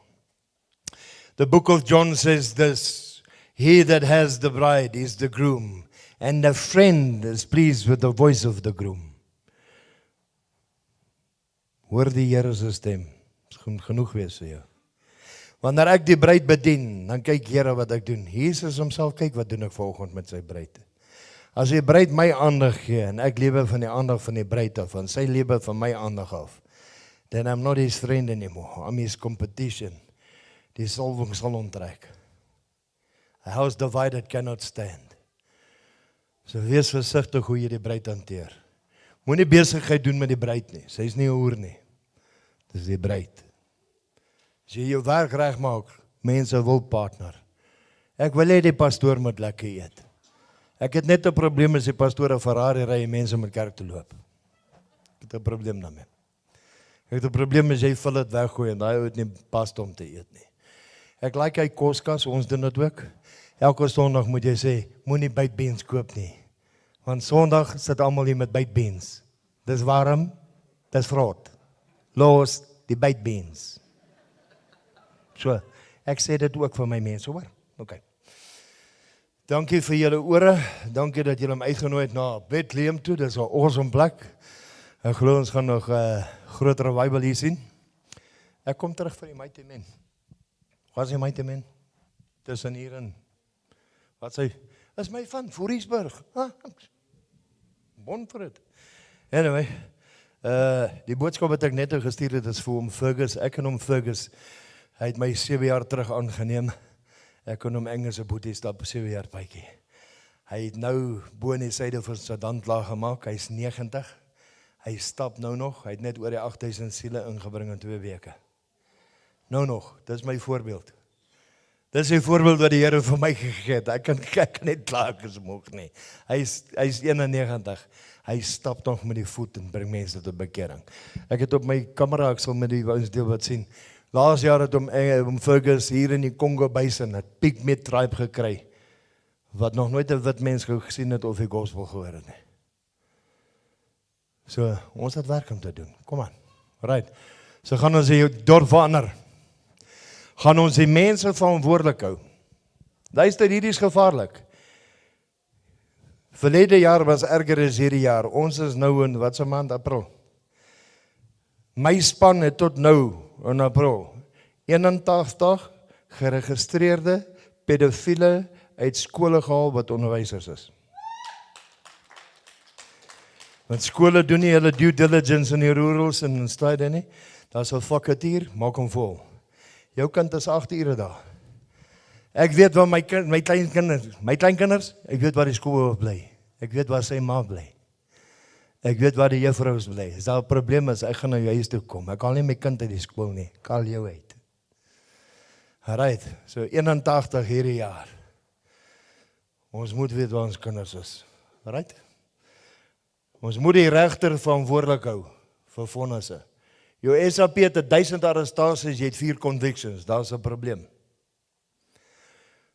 The book of John says this, he that has the bride is the groom, and the friend is pleased with the voice of the groom. Hoor die Here se stem, dit gaan genoeg wees vir jou. Wanneer ek die bruid bedien, dan kyk Here wat ek doen. Jesus homself, kyk wat doen ek vanoggend met sy bruid. As die bruid my aandag gee, en ek lewe van die aandag van die bruid af, en sy lewe van my aandag af, then I'm not his friend anymore, I'm his competition. Die salwing sal onttrek. A house divided cannot stand. So wees versigtig hoe jy die bruid hanteer. Moenie besigheid doen met die bruid nie. Sy is nie 'n hoer nie. Dis die bruid. As jy jou werk reg maak, mense wil partner. Ek wil hê die pastoor moet lekker eet. Ek het net 'n probleem as die pastoor 'n Ferrari ry en mense moet kerk toe loop. Ek het 'n probleem daarmee. Ek het 'n probleem as jy vir dit weggooi en daai ou het nie pas om te eet nie. Ek like hy koskas, ons doen dit ook. Elke Sondag moet jy sê, moenie baked beans koop nie. Want Sondag sit almal hier met baked beans. Dis warm, dis vrot. Los die baked beans. So, ek sê dit ook vir my mense, hoor. OK. Dankie vir julle ore. Dankie dat julle my uitgenooi het na Bethlehem toe. Dis 'n awesome plek. Ek glo ons gaan nog 'n groter revival hier sien. Ek kom terug vir die Mighty Men. Wat is die Mighty Men? Tussen hier en wat sê? Is my van Voorriesburg. Bon vir dit. Anyway, Die boodskap wat ek net gestuur het is vir hom Fergus. Ek ken hom Fergus. Hy het my 7 jaar terug aangeneem. Ek kon hom Engelse boetie stap 7 jaar bykie. Hy het nou bo in die syde van Sudan klaar gemaak. Hy is 90. Hy stap nou nog. Hy het net oor die 8000 siele ingebring in 2 weke. Nou nog, dit is my voorbeeld. Dis die voorbeeld wat die Here vir my gegee het. Ek kan net klaar gesmoeg nie. Hy is 91. Hy stap nog met die voet en bring mense tot bekering. Ek het op my kamera, ek sal met die ouens deel wat sien. Laas jaar het hom Fergus hier in die Congo Basin, het Pygmy tribe gekry, wat nog nooit 'n wit mens gesien het of die gospel gehoor het nie. So, ons het werk om te doen. Kom aan. Right. So gaan ons die dorp verander. Gaan ons die mense verantwoordelik hou. Luister, hierdie is gevaarlik. Verlede jaar was erger as hierdie jaar. Ons is nou in, wat se maand? April. My span het tot nou, in April, 81 geregistreerde pedofiele uit skole gehaal wat onderwysers is. Want skole doen nie hulle due diligence in die rurals en in stede nie. Daar's 'n vakutuur, maak hom vol. Jou kind is 8 ure daar. Ek weet waar my kleinkinders, ek weet waar die skool bly. Ek weet waar sy ma bly. Ek weet waar die juffrou's bly. As daar 'n probleem is, ek gaan na jou huis toe kom. Ek haal nie my kind uit die skool nie. Ek haal jou uit. Alright, so 81 hierdie jaar. Ons moet weet waar ons kinders is. Alright? Ons moet die regter verantwoordelik hou vir vonnisse. Jou SAP het 1000 arrestasies, jy het 4 convictions. Daar's 'n probleem.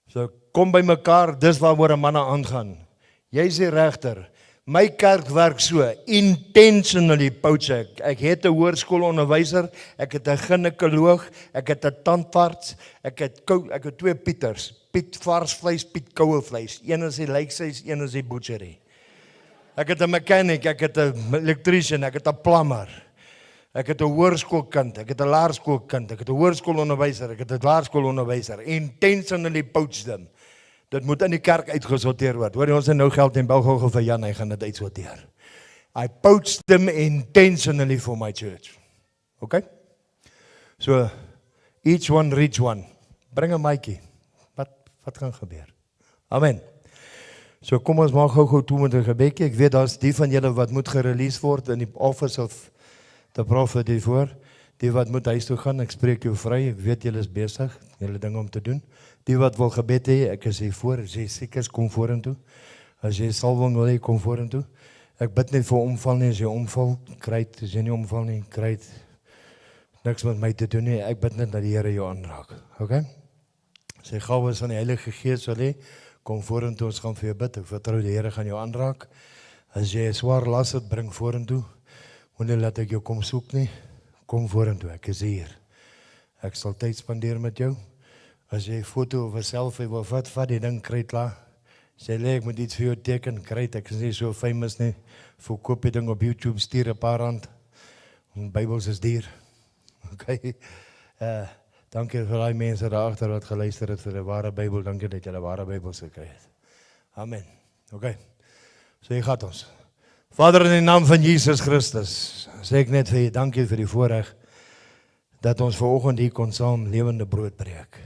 So kom by mekaar, dis waaroor 'n manne aangaan. Jy's die regter. My kerk werk so, intentionally poach ek. Ek het 'n hoërskoolonderwyser, ek het 'n ginekoloog, ek het 'n tandarts, ek het 2 Pieters. Piet vars vleis, Piet koue vleis. Een is die lijkseis, een is die butchery. Ek het 'n mechanic, ek het 'n electrician, ek het 'n plumber. Ek het 'n hoërskoolkind, ek het 'n laerskoolkind, ek het 'n hoërskoolonderwyser, ek het 'n laerskoolonderwyser. Intentionally poach them. Dit moet in die kerk uitgesorteer word. Hoor jy, ons het nou geld in België vir Jan, hy gaan dit uitsorteer. I poached them intentionally for my church. Okay? So, each one reach one. Bring 'n maatjie. Wat gaan gebeur? Amen. So kom ons maak gou toe met 'n gebedjie. Ek weet daar's die van julle wat moet gerelease word in die office of the prophet hiervoor. Die wat moet huis toe gaan, ek spreek jou vry. Ek weet julle is besig, julle dinge om te doen. Die wat wil gebed hê, ek is hier voor. As jy siek is, kom vorentoe. As jy salwing wil hê, kom vorentoe. Ek bid nie vir omval nie. As jy omval, kry dit. As jy nie omval nie, kry dit. Niks met my te doen nie. Ek bid net dat die Here jou aanraak. Okay? Sy gawes van die Heilige Gees sal hê, kom vorentoe, ons gaan vir jou bid. Ek vertrou die Here gaan jou aanraak. As jy 'n swaar las het, bring vorentoe. Moenie laat ek jou kom soek nie. Kom vorentoe, ek is hier. Ek sal tyd spandeer met jou. As jy 'n foto of 'n selfie wil vat die ding, kry klaar. Sê lê, ek moet iets vir jou teken, kry dit. Ek is nie so famous nie. Verkoop die ding op YouTube, stuur 'n paar rand. En Bybels is duur. Okay. Dankie vir die mense daar agter wat geluister het vir 'n ware Bybel. Dankie dat jy 'n ware Bybel gekry het. Amen. Okay. So hier gaan ons. Vader, in die naam van Jesus Christus, sê ek net vir jy dankie vir die voorreg dat ons vanoggend hier kon saam lewende brood breek.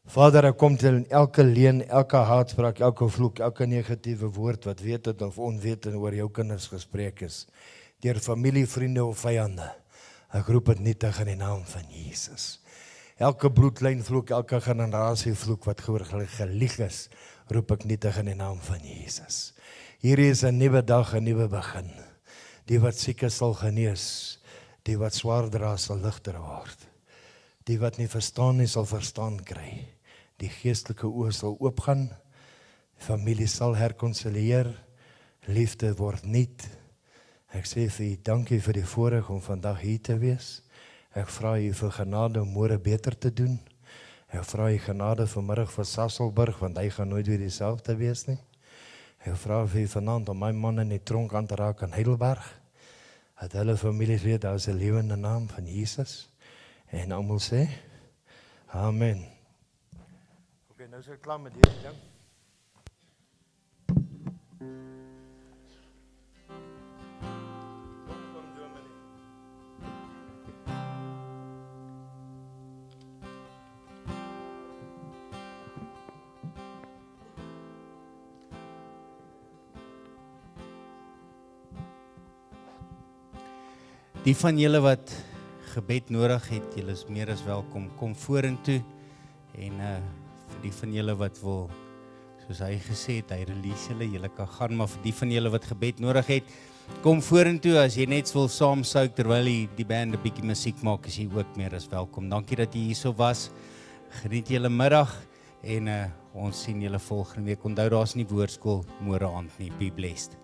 Vader, ek kom teen elke leuen, elke haatspraak, elke vloek, elke negatiewe woord wat wetend of onwetend oor jou kinders gespreek is, deur familie, vriende of vyande. Ek roep dit nietig in die naam van Jesus. Elke bloedlyn vloek, elke generasie vloek wat gelieg is, roep ek nietig in die naam van Jesus. Hierdie is 'n nuwe dag, 'n nuwe begin. Die wat siek is sal genees, die wat swaar dra sal ligter word. Die wat nie verstaan nie sal verstaan kry. Die geestelike oë sal oopgaan, familie sal herkonsiliëer, liefde word nuut. Ek sê vir u dankie vir die voorreg om vandag hier te wees. Ek vra u vir genade om môre beter te doen. Ek vra u genade vanmiddag vir Sasolburg, want hy gaan nooit weer dieselfde wees nie. Ek vra vir u vanaand om my man in die tronk aan te raak in Heidelberg. Dat hulle families weet, daar is 'n lewende naam van Jesus. En almal sê, amen. Okay, nou is ek klaar met hierdie ding. Die van julle wat gebed nodig het, julle is meer as welkom. Kom vorentoe en vir die van julle wat wil, soos hy gesê het, hy release julle kan gaan, maar vir die van julle wat gebed nodig het, kom vorentoe as jy net wil saam souk terwyl die band 'n bietjie musiek maak, is jy ook meer as welkom. Dankie dat jy hierso was. Geniet julle middag en ons sien julle volgende week. Onthou daar's nie woordskool môre aand nie. Be blessed.